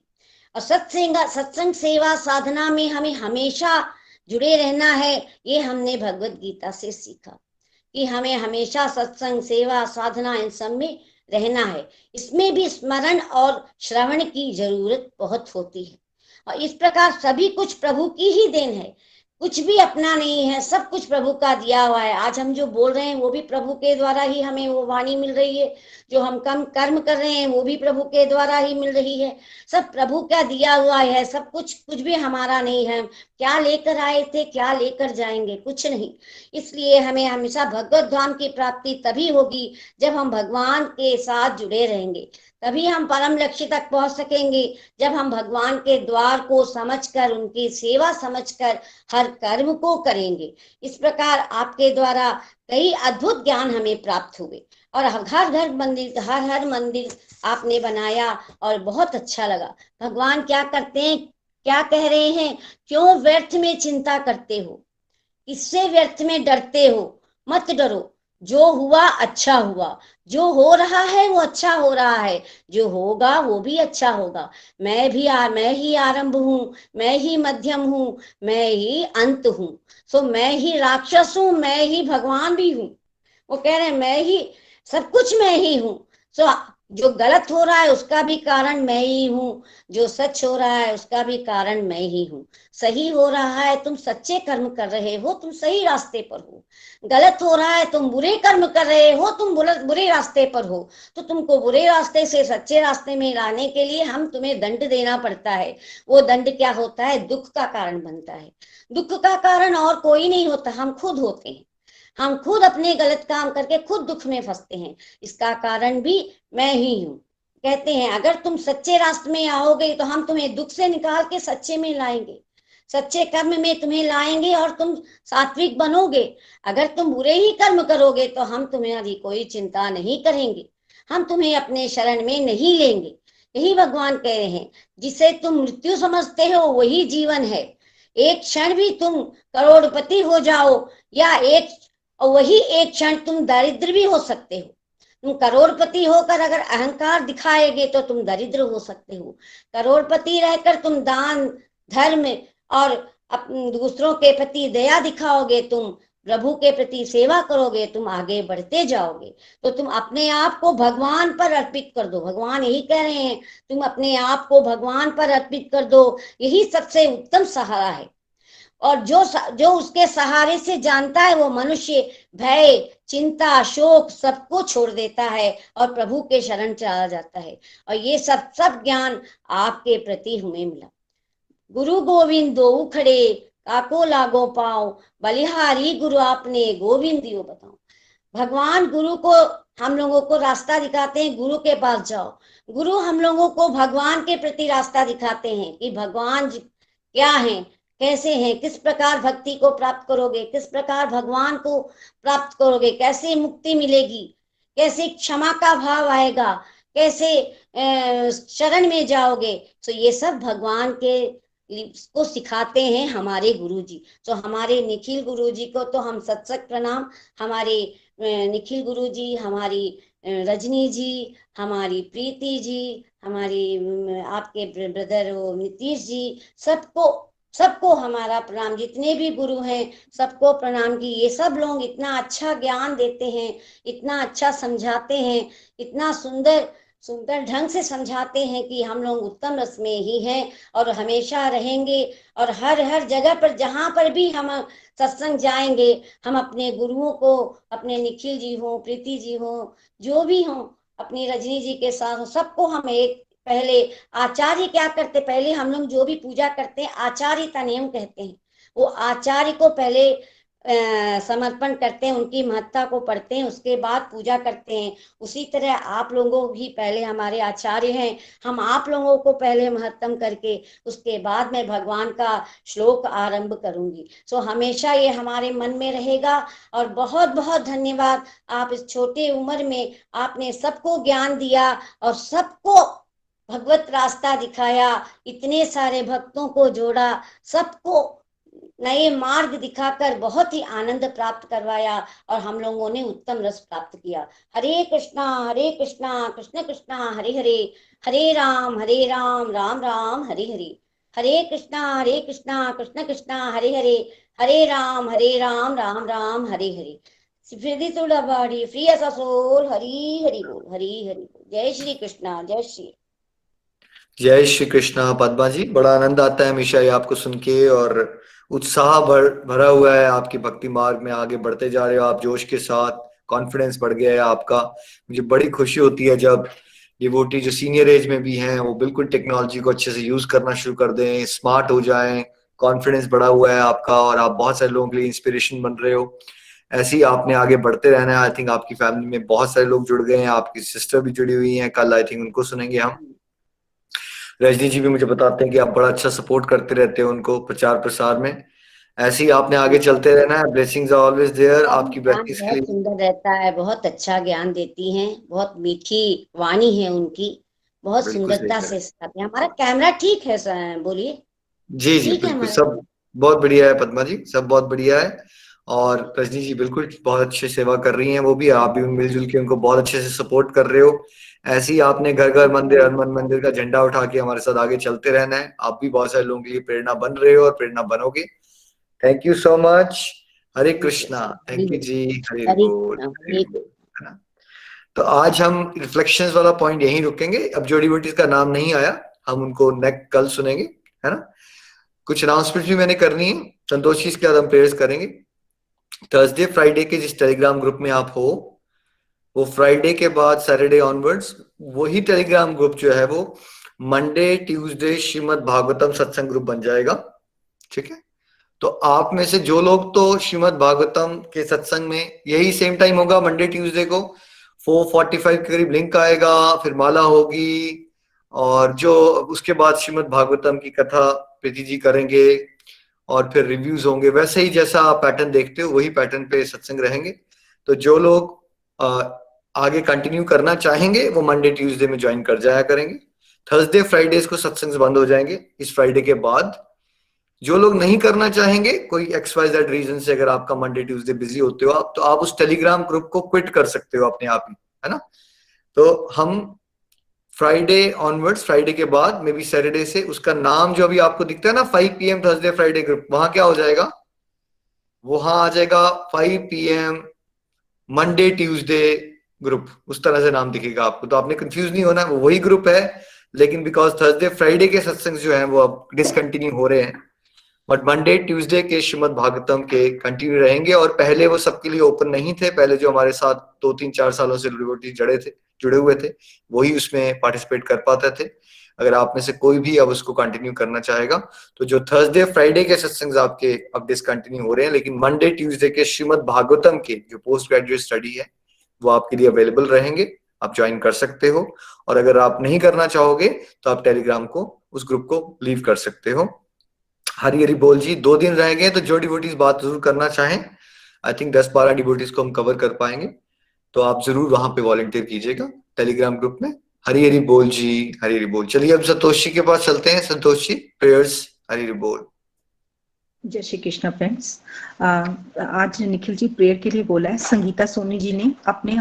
और सत्संग सेवा साधना में हमें हमेशा जुड़े रहना है। ये हमने भगवत गीता से सीखा कि हमें हमेशा सत्संग सेवा साधना इन सब में रहना है। इसमें भी स्मरण और श्रवण की जरूरत बहुत होती है। और इस प्रकार सभी कुछ प्रभु की ही देन है, कुछ भी अपना नहीं है, सब कुछ प्रभु का दिया हुआ है। आज हम जो बोल रहे हैं वो भी प्रभु के द्वारा ही हमें वो वाणी मिल रही है, जो हम कम कर्म कर रहे हैं वो भी प्रभु के द्वारा ही मिल रही है। सब प्रभु का दिया हुआ है, सब कुछ भी हमारा नहीं है। क्या लेकर आए थे, क्या लेकर जाएंगे, कुछ नहीं। इसलिए हमें हमेशा भगवत धाम की प्राप्ति तभी होगी जब हम भगवान के साथ जुड़े रहेंगे, तभी हम परम लक्ष्य तक पहुंच सकेंगे। जब हम भगवान के द्वार को समझकर, उनकी सेवा समझकर हर कर्म को करेंगे। इस प्रकार आपके द्वारा कई अद्भुत ज्ञान हमें प्राप्त हुए और हर मंदिर आपने बनाया और बहुत अच्छा लगा। भगवान क्या करते हैं, क्या कह रहे हैं, क्यों व्यर्थ में चिंता करते हो, किससे व्यर्थ में डरते हो, मत डरो। जो हुआ अच्छा हुआ, जो हो रहा है वो अच्छा हो रहा है, जो होगा वो भी अच्छा होगा। मैं ही आरंभ हूँ, मैं ही मध्यम हूँ, मैं ही अंत हूँ। सो मैं ही राक्षस हूँ, मैं ही भगवान भी हूँ। वो कह रहे हैं मैं ही सब कुछ, मैं ही हूँ। सो जो गलत हो रहा है उसका भी कारण मैं ही हूँ, जो सच हो रहा है उसका भी कारण मैं ही हूँ। सही हो रहा है, तुम सच्चे कर्म कर रहे हो, तुम सही रास्ते पर हो। गलत हो रहा है, तुम बुरे कर्म कर रहे हो, तुम बुरे रास्ते पर हो। तो तुमको बुरे रास्ते से सच्चे रास्ते में लाने के लिए हम तुम्हें दंड देना पड़ता है। वो दंड क्या होता है, दुख का कारण बनता है। दुख का कारण और कोई नहीं होता, हम खुद होते हैं। हम खुद अपने गलत काम करके खुद दुख में फंसते हैं, इसका कारण भी मैं ही हूँ। कहते हैं अगर तुम सच्चे रास्ते में आओगे तो हम तुम्हें दुख से निकाल के सच्चे में लाएंगे, सच्चे कर्म में तुम्हें लाएंगे और तुम सात्विक बनोगे। अगर तुम बुरे ही कर्म करोगे तो हम तुम्हारी कोई चिंता नहीं करेंगे, हम तुम्हें अपने शरण में नहीं लेंगे। यही भगवान कह रहे हैं, जिसे तुम मृत्यु समझते हो वही जीवन है। एक क्षण भी तुम करोड़पति हो जाओ या वही एक क्षण तुम दरिद्र भी हो सकते हो। तुम करोड़पति होकर अगर अहंकार दिखाएगे तो तुम दरिद्र हो सकते हो। करोड़पति रहकर तुम दान धर्म और दूसरों के प्रति दया दिखाओगे, तुम प्रभु के प्रति सेवा करोगे, तुम आगे बढ़ते जाओगे। तो तुम अपने आप को भगवान पर अर्पित कर दो। भगवान यही कह रहे हैं, तुम अपने आप को भगवान पर अर्पित कर दो, यही सबसे उत्तम सहारा है। और जो उसके सहारे से जानता है वो मनुष्य भय, चिंता, शोक सबको छोड़ देता है और प्रभु के शरण चला जाता है। और ये सब ज्ञान आपके प्रति हमें मिला। गुरु गोविंद दो खड़े, काको लागो पाओ, बलिहारी गुरु आपने गोविंद दियो बताओ। भगवान गुरु को हम लोगों को रास्ता दिखाते हैं, गुरु के पास जाओ। गुरु हम लोगों को भगवान के प्रति रास्ता दिखाते हैं कि भगवान क्या है, कैसे हैं, किस प्रकार भक्ति को प्राप्त करोगे, किस प्रकार भगवान को प्राप्त करोगे, कैसे मुक्ति मिलेगी, कैसे क्षमा का भाव आएगा, कैसे शरण में जाओगे। तो ये सब भगवान के को सिखाते हैं हमारे गुरुजी। तो हमारे निखिल गुरुजी को तो हम सत सत प्रणाम। हमारे निखिल गुरुजी, हमारी रजनी जी, हमारी प्रीति जी, हमारी आपके ब्रदर नीतीश जी, सबको हमारा प्रणाम। जितने भी गुरु हैं सबको प्रणाम की ये सब लोग इतना अच्छा ज्ञान देते हैं, इतना अच्छा समझाते हैं, इतना सुंदर सुंदर ढंग से समझाते हैं कि हम लोग उत्तम रस में ही हैं और हमेशा रहेंगे। और हर हर जगह पर जहां पर भी हम सत्संग जाएंगे, हम अपने गुरुओं को, अपने निखिल जी हो, प्रीति जी हो, जो भी हो, अपनी रजनी जी के साथ हो, सबको हम एक पहले आचार्य क्या करते, पहले हम लोग जो भी पूजा करते हैं आचार्य का नियम कहते हैं, वो आचार्य को पहले समर्पण करते हैं, उनकी महत्ता को पढ़ते हैं, उसके बाद पूजा करते हैं। उसी तरह आप लोगों भी पहले हमारे आचार्य हैं, हम आप लोगों को पहले महत्तम करके उसके बाद मैं भगवान का श्लोक आरंभ करूंगी। सो हमेशा ये हमारे मन में रहेगा। और बहुत बहुत धन्यवाद, आप इस छोटे उम्र में आपने सबको ज्ञान दिया और सबको भगवत रास्ता दिखाया, इतने सारे भक्तों को जोड़ा, सबको नए मार्ग दिखाकर बहुत ही आनंद प्राप्त करवाया और हम लोगों ने उत्तम रस प्राप्त किया। Hare Krishna Krishna Krishna Hare Hare, Hare Ram Ram Ram Hare Hare, Hare Krishna Krishna Krishna Hare Hare, Hare Ram Ram Ram Hare Hare. Free to the body, free as a soul. Hari Hari बोल, हरि हरि बोल। जय श्री कृष्णा, जय श्री। जय श्री कृष्णा। पद्मा जी, बड़ा आनंद आता है हमेशा ये आपको सुन के, और उत्साह भरा हुआ है, आपकी भक्ति मार्ग में आगे बढ़ते जा रहे हो आप जोश के साथ, कॉन्फिडेंस बढ़ गया है आपका। मुझे बड़ी खुशी होती है जब डिवोटी जो सीनियर एज में भी हैं वो बिल्कुल टेक्नोलॉजी को अच्छे से यूज करना शुरू कर दें, स्मार्ट हो जाएं, कॉन्फिडेंस बढ़ा हुआ है आपका और आप बहुत सारे लोगों के लिए इंस्पिरेशन बन रहे हो। ऐसे ही आपने आगे बढ़ते रहना है। आई थिंक आपकी फैमिली में बहुत सारे लोग जुड़ गए हैं, आपकी सिस्टर भी जुड़ी हुई हैं, कल आई थिंक उनको सुनेंगे हम। रजनी जी भी मुझे बताते हैं कि आप बड़ा अच्छा सपोर्ट करते रहते हो उनको प्रचार प्रसार में। ऐसे ही आपने आगे चलते रहना है। ब्लेसिंग्स आर ऑलवेज देयर आपकी प्रैक्टिस के बहुत लिए। सुंदर रहता है, बहुत अच्छा ज्ञान देती हैं, बहुत मीठी वाणी है उनकी, बहुत बिल्कुल सही सुंदरता कह रहे से हैं। सिखाते हैं। हमारा कैमरा ठीक है बोलिए। जी जी ठीक है बिल्कुल, हमारा। सब बहुत बढ़िया है पद्मा जी, सब बहुत बढ़िया है। और रजनी जी बिल्कुल बहुत अच्छी सेवा कर रही हैं, वो भी, आप भी मिलजुल के उनको बहुत अच्छे से सपोर्ट कर रहे हो। ऐसे ही आपने घर घर मंदिर हनुमान मंदिर का झंडा उठा के हमारे साथ आगे चलते रहना है। आप भी बहुत सारे लोगों के लिए प्रेरणा बन रहे हो और प्रेरणा बनोगे। Thank you so much. Hare Krishna. Hari thank you जी। हरे हरि बोल, हरे हरि। बोल, है ना। तो आज हम रिफ्लेक्शंस वाला पॉइंट यहीं रुकेंगे। अब जो डिवोटीज का नाम नहीं आया हम उनको नेक्स्ट कल सुनेंगे, है ना। कुछ अनाउंसमेंट भी मैंने करनी है, संतोष जी, इसके बाद हम प्रेयर्स करेंगे। थर्सडे फ्राइडे के जिस टेलीग्राम ग्रुप में आप हो, वो फ्राइडे के बाद सैटरडे ऑनवर्ड्स वही टेलीग्राम ग्रुप जो है वो मंडे ट्यूसडे श्रीमद् भागवतम सत्संग ग्रुप बन जाएगा। ठीक है। तो आप में से जो लोग, तो श्रीमद् भागवतम के सत्संग में यही सेम टाइम होगा मंडे ट्यूसडे को 4:45 के करीब लिंक आएगा, फिर माला होगी और जो उसके बाद श्रीमद् भागवतम की कथा प्रीति जी करेंगे और फिर रिव्यूज होंगे। वैसे ही जैसा आप पैटर्न देखते हो वही पैटर्न पे सत्संग रहेंगे। तो जो लोग आगे कंटिन्यू करना चाहेंगे वो मंडे ट्यूसडे में ज्वाइन कर जाया करेंगे। थर्सडे फ्राइडेज को सत्संग बंद हो जाएंगे इस फ्राइडे के बाद। जो लोग नहीं करना चाहेंगे कोई XYZ रीजन से, अगर आपका मंडे ट्यूसडे बिजी होते हो आप, तो आप उस टेलीग्राम ग्रुप को क्विट कर सकते हो अपने आप ही, है ना। तो हम फ्राइडे ऑनवर्ड्स, फ्राइडे के बाद मे बी सैटरडे से, उसका नाम जो अभी आपको दिखता है ना 5 PM थर्सडे फ्राइडे ग्रुप, वहां क्या हो जाएगा, वहां आ जाएगा 5 PM मंडे ट्यूसडे ग्रुप, उस तरह से नाम दिखेगा आपको। तो आपने कंफ्यूज नहीं होना, वो वही ग्रुप है, लेकिन बिकॉज थर्सडे फ्राइडे के सत्संग जो है वो अब डिसकंटिन्यू हो रहे हैं, बट मंडे ट्यूसडे के श्रीमद् भागवतम के कंटिन्यू रहेंगे। और पहले वो सबके लिए ओपन नहीं थे, पहले जो हमारे साथ 2-3-4 सालों से डिवोटी जुड़े हुए थे वही उसमें पार्टिसिपेट कर पाते थे। अगर आप में से कोई भी अब उसको कंटिन्यू करना चाहेगा, तो जो थर्सडे फ्राइडे के सत्संग आपके अब डिसकंटिन्यू हो रहे हैं, लेकिन मंडे ट्यूसडे के श्रीमद् भागवतम के जो पोस्ट ग्रेजुएट स्टडी है वो आपके लिए अवेलेबल रहेंगे, आप ज्वाइन कर सकते हो। और अगर आप नहीं करना चाहोगे तो आप टेलीग्राम को, उस ग्रुप को लीव कर सकते हो। हरी हरी बोल जी। 2 दिन रह गए तो जो डिवोटीज बात जरूर करना चाहें, आई थिंक 10-12 डिवोटीज को हम कवर कर पाएंगे, तो आप जरूर वहां पे वॉलंटियर कीजिएगा टेलीग्राम ग्रुप में। हरी हरी बोल जी, हरी हरी बोल। चलिए अब संतोष जी के पास चलते हैं। संतोष जी, प्रेयर्स। हरी हरी बोल। जय श्री कृष्ण फ्रेंड्स। आज निखिल जी प्रेयर के लिए बोला है। संगीता सोनी जी ने अपने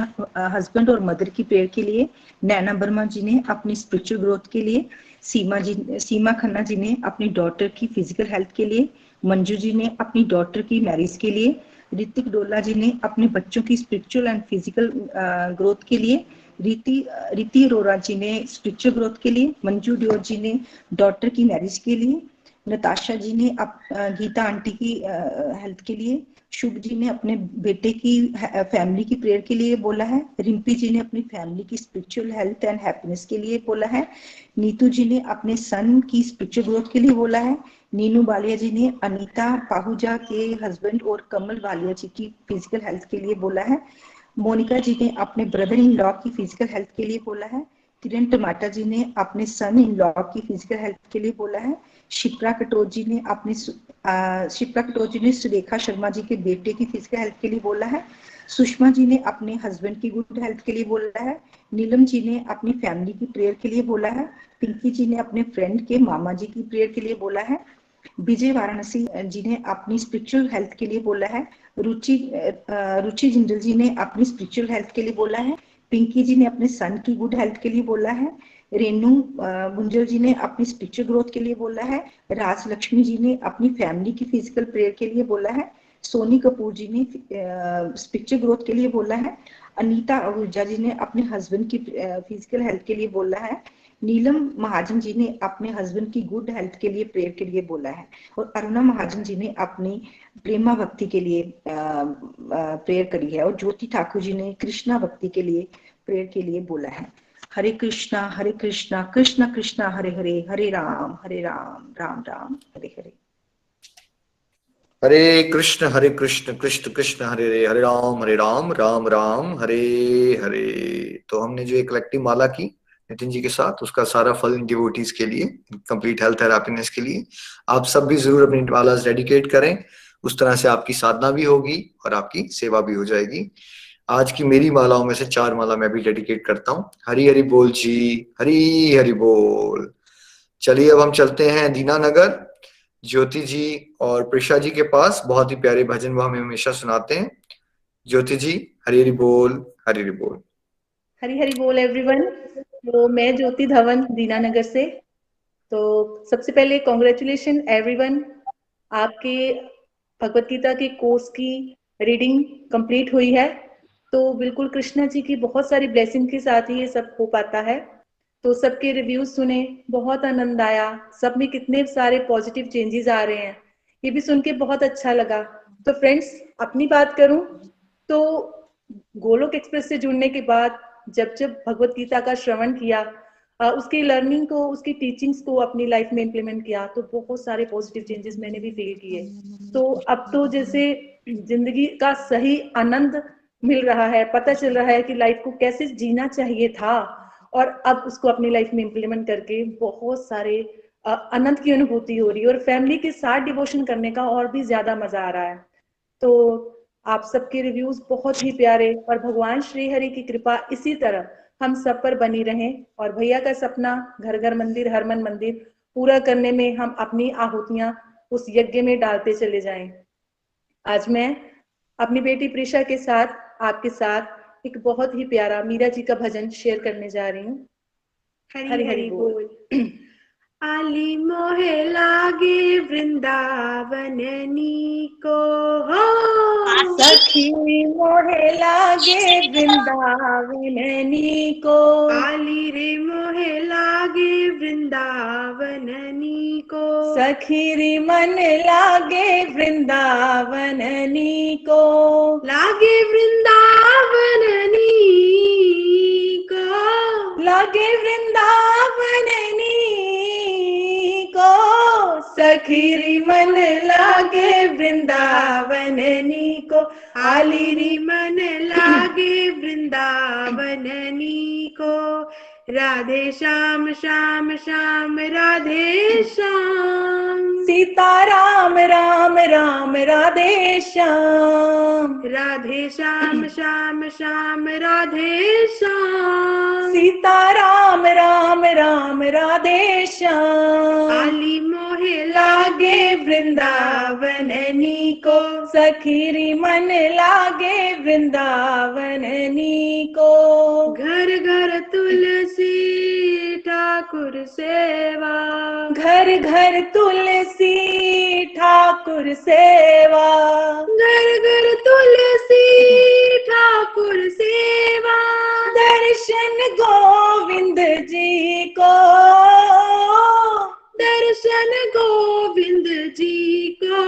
हस्बैंड और मदर की प्रेयर के लिए, नैना वर्मा जी ने अपनी स्पिरिचुअल ग्रोथ के लिए, सीमा खन्ना जी ने अपनी डॉटर की फिजिकल हेल्थ के लिए, मंजू जी ने अपनी डॉटर की मैरिज के लिए, ऋतिक डोला जी ने अपने बच्चों की स्पिरिचुअल एंड फिजिकल ग्रोथ के लिए, रीति अरोरा जी ने स्पिरिचुअल ग्रोथ के लिए, मंजू डियोर जी ने डॉटर की मैरिज के लिए, नताशा जी ने गीता आंटी की हेल्थ के लिए, शुभ जी ने अपने बेटे की फैमिली की प्रेयर के लिए बोला है, रिम्पी जी ने अपनी फैमिली की स्पिरिचुअल हेल्थ एंड हैप्पीनेस के लिए बोला है, नीतू जी ने अपने सन की स्पिरिचुअल ग्रोथ के लिए बोला है, नीनू बालिया जी ने अनीता पाहुजा के हस्बैंड और कमल बालिया जी की फिजिकल हेल्थ के लिए बोला है, मोनिका जी ने अपने ब्रदर इन लॉ की फिजिकल हेल्थ के लिए बोला है, किरण टमाटा जी ने अपने सन इन लॉ की फिजिकल हेल्थ के लिए बोला है, शिप्रा कटोच जी ने सुरेखा शर्मा जी के बेटे की फिजिकल हेल्थ के लिए बोला है, सुषमा जी ने अपने हस्बैंड की गुड हेल्थ के लिए बोला है, नीलम जी ने अपनी फैमिली की प्रेयर के लिए बोला है, पिंकी जी ने अपने फ्रेंड के मामा जी की प्रेयर के लिए बोला है, विजय वाराणसी जी ने अपनी स्पिरिचुअल हेल्थ के लिए बोला है, रुचि जिंदल जी ने अपनी स्पिरिचुअल हेल्थ के लिए बोला है, पिंकी जी ने अपने सन की गुड हेल्थ के लिए बोला है, रेनू गुंजल जी ने अपनी स्पिरिचुअल ग्रोथ के लिए बोला है, राज लक्ष्मी जी ने अपनी फैमिली की फिजिकल प्रेयर के लिए बोला है, सोनी कपूर जी ने स्पिरिचुअल ग्रोथ के लिए बोला है, अनीता आहूजा जी ने अपने हस्बैंड की फिजिकल हेल्थ के लिए बोला है, नीलम महाजन जी ने अपने हस्बैंड की गुड हेल्थ के लिए प्रेयर के लिए बोला है, और अरुणा महाजन जी ने अपनी प्रेमा भक्ति के लिए प्रेयर करी है, और ज्योति ठाकुर जी ने कृष्णा भक्ति के लिए प्रेयर के लिए बोला है। हरे कृष्णा कृष्ण कृष्ण हरे हरे, हरे राम राम राम हरे हरे। हरे कृष्ण कृष्ण कृष्ण हरे हरे, हरे राम राम राम हरे हरे। तो हमने जो एक कलेक्टिव माला की नितिन जी के साथ, उसका सारा फल इन डिवोटीज के लिए, कंप्लीट हेल्थ एंड हैप्पीनेस के लिए। आप सब भी जरूर अपनी माला डेडिकेट करें, उस तरह से आपकी साधना भी होगी और आपकी सेवा भी हो जाएगी। आज की मेरी मालाओं में से 4 माला मैं भी डेडिकेट करता हूँ। हरी हरी बोल जी, हरी हरी बोल। चलिए अब हम चलते हैं दीनानगर, ज्योति जी और प्रिशा जी के पास। बहुत ही प्यारे भजन वो हमें हमेशा सुनाते हैं। ज्योति जी, हरी हरी बोल, हरी हरी बोल। हरी बोल एवरीवन। तो मैं ज्योति धवन दीनानगर से। तो सबसे पहले कॉन्ग्रेचुलेशन एवरीवन, आपके भगवत गीता के कोर्स की रीडिंग कंप्लीट हुई है। तो बिल्कुल कृष्णा जी की बहुत सारी ब्लेसिंग के साथ ही ये सब हो पाता है। तो सबके रिव्यूज सुने, बहुत आनंद आया, सब में कितने सारे पॉजिटिव चेंजेस आ रहे हैं, ये भी सुन के बहुत अच्छा लगा। तो फ्रेंड्स, अपनी बात करूं तो गोलोक एक्सप्रेस से जुड़ने के बाद जब भगवत गीता का श्रवण किया, उसकी लर्निंग को, उसकी टीचिंग्स को अपनी लाइफ में इम्प्लीमेंट किया, तो बहुत सारे पॉजिटिव चेंजेस मैंने भी फील किए। तो अब तो जैसे जिंदगी का सही आनंद मिल रहा है, पता चल रहा है कि लाइफ को कैसे जीना चाहिए था, और अब उसको अपनी लाइफ में इम्प्लीमेंट करके बहुत सारे आनंद की अनुभूति हो रही है, और फैमिली के साथ डिवोशन करने का और भी ज्यादा मजा आ रहा है। तो आप सबके रिव्यूज बहुत ही प्यारे, और भगवान श्री हरि की कृपा इसी तरह हम सब पर बनी रहे, और भैया का सपना घर घर मंदिर हर मन मंदिर पूरा करने में हम अपनी आहुतियां उस यज्ञ में डालते चले जाएं। आज मैं अपनी बेटी प्रिशा के साथ आपके साथ एक बहुत ही प्यारा मीरा जी का भजन शेयर करने जा रही हूँ। हरि हरि बोल। आली मोहे लागे वृंदावन नीको हो, सखी मोहे लागे वृंदावन नीको, आली रे मोहे लागे वृंदावन नीको, सखी रे मन लागे वृंदावन नीको, लागे वृंदावन नीको, लागे वृंदावन सखी री मन लागे वृंदावन नीको, आली री मन लागे वृंदावन नीको, राधे श्याम श्याम श्याम राधे श्याम, सीताराम राम राम राधे श्याम, राधे श्याम श्याम श्याम राधे श्याम, सीताराम राम राम राधे श्याम। आली मोहे लागे वृंदावन नी को, सखीरी मन लागे वृंदावन नी को। घर घर तुलसी ठाकुर सेवा, घर घर तुलसी ठाकुर सेवा, घर घर तुलसी ठाकुर सेवा। दर्शन गोविंद जी को, दर्शन गोविंद जी को।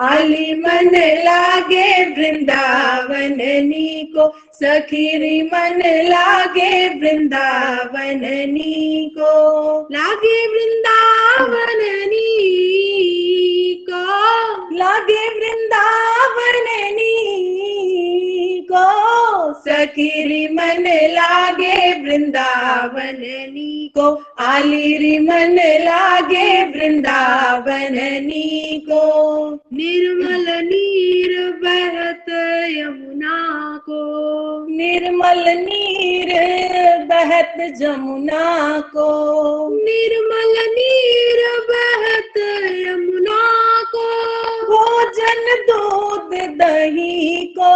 आली मन लागे वृंदावन नी को, सखीरी मन लागे वृंदावन नी को। लागे वृंदावन नी को, लागे वृंदावन नी को, सखीरी मन लागे वृंदावन नी को। आलीरी मन लागे वृंदावन नी को। निर्मल नीर बहत यमुना को, निर्मल नीर बहत जमुना को, निर्मल नीर बहत यमुना को। भोजन दूध दही को,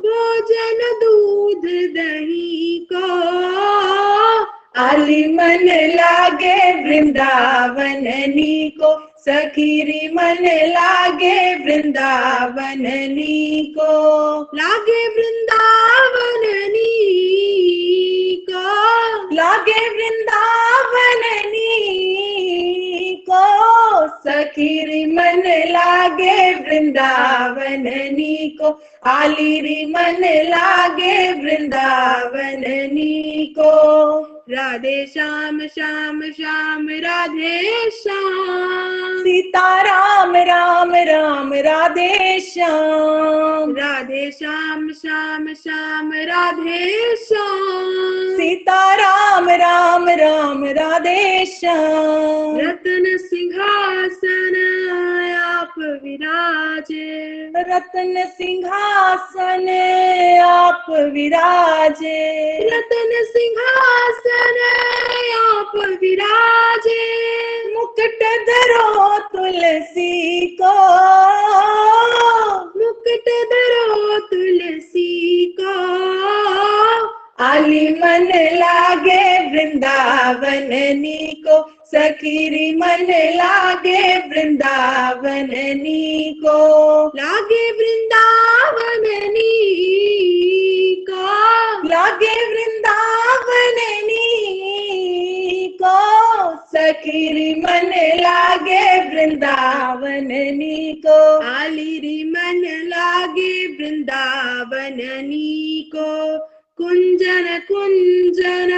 भोजन दूध दही को। आली मन लागे वृंदावन नी को, सखीरी मन लागे वृंदावन नी को। लागे वृंदावन नी को, लागे वृंदावन नी को, सखीरी मन लागे वृंदावन नी को। आलीरी मन लागे वृंदावन नी को। राधे श्याम श्याम श्याम राधे श्याम, सीताराम राम राम राधे श्याम, राधे श्याम श्याम श्याम राधे श्याम। सीताराम राम राम राधे श्याम। रत्न सिंहासन आप विराजे, रत्न सिंहासन आप विराजे, रत्न सिंहासन आप विराजे। मुकुट धरो तुलसी को, मुकुट धरो तुलसी को। आली मन लागे वृंदावन नी को, सखीरी मन लागे वृंदावन नी को। लागे वृंदावन नी को, लागे वृंदावन नी को, सखीरी मन लागे वृंदावन नी को। आलीरी मन लागे वृंदावन नी को। कुंजन कुंजन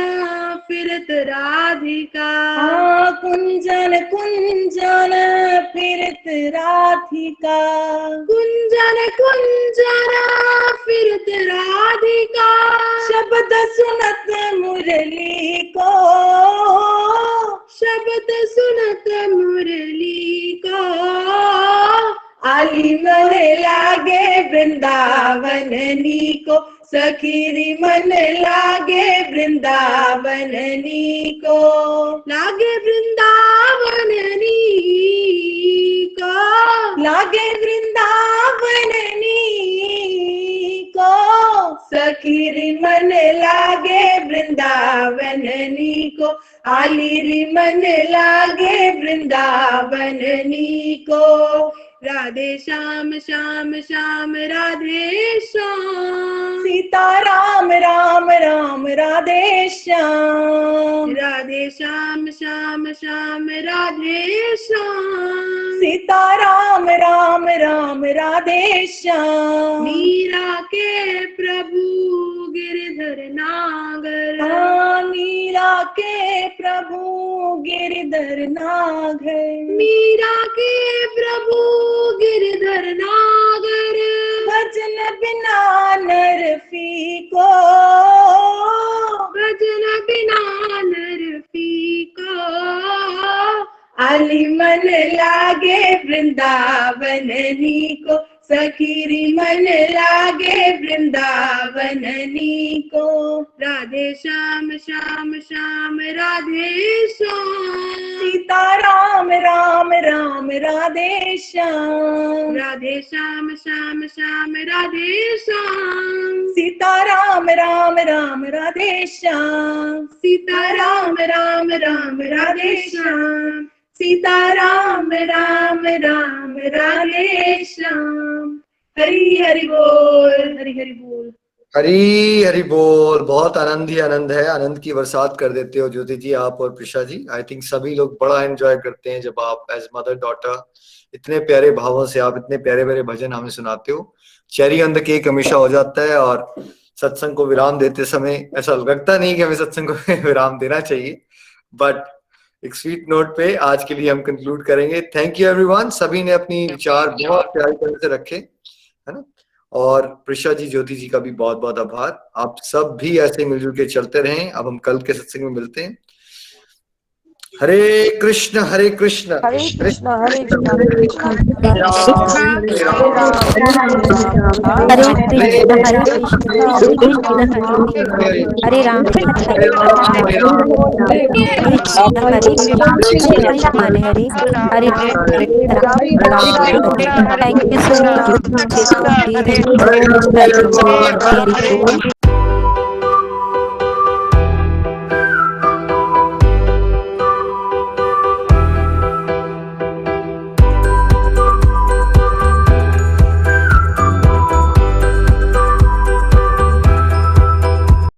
फिरत राधिका, कुंजन कुंजन फिरत राधिका, कुंजन कुंजन फिरत राधिका। शब्द सुनत मुरली को, शब्द सुनत मुरली को। आली मन लागे वृंदावन नी को, सखीरी मन लागे वृंदावन नी को। लागे वृंदावन नी को, लागे वृंदावन नी को, सखीरी मन लागे वृंदावन नी को। आलीरी मन लागे वृंदावन नी को। राधे श्याम श्याम श्याम राधे श्याम, सीताराम राम राम राधे श्याम, राधे श्याम श्याम श्याम राधे श्याम। सीताराम राम राम राधे श्याम। मीरा के प्रभु गिरधर नागर, मीरा के प्रभु गिरधर नागर, मीरा के प्रभु गिरधर नागर। भजन बिना नर फीको, भजन बिना नर फीको। आली मन लागे वृंदावननी को, सखीरी मन लागे वृंदावननी को। राधे श्याम श्याम श्याम राधे श्याम, सीता राम राम राम राधे श्याम। राधे श्याम श्याम श्याम राधे श्याम, सीता राम राम राम राधे श्याम। सीता राम राम राम राधे श्याम, सीता राम राम राम राधे श्याम। हरि हरि बोल, हरि हरि बोल, हरी हरी बोल। बहुत आनंद ही आनंद है, आनंद की बरसात कर देते हो ज्योति जी आप और प्रिशा जी। आई थिंक सभी लोग बड़ा एंजॉय करते हैं जब आप एज मदर डॉटर इतने प्यारे भावों से आप इतने प्यारे प्यारे भजन हमें सुनाते हो। चेरी ऑन द केक हमेशा हो जाता है, और सत्संग को विराम देते समय ऐसा लगता नहीं कि हमें सत्संग को विराम देना चाहिए, बट एक स्वीट नोट पे आज के लिए हम कंक्लूड करेंगे। थैंक यू एवरीवन, सभी ने अपनी विचार बहुत प्यारी तरह से रखे, है ना। और प्रिशा जी, ज्योति जी का भी बहुत बहुत आभार। आप सब भी ऐसे मिलजुल के चलते रहें। अब हम कल के सत्संग में मिलते हैं। हरे कृष्ण हरे कृष्ण कृष्ण हरे कृष्ण हरे हरे कृष्ण कृष्ण हरे राम हरे हरे राम हरे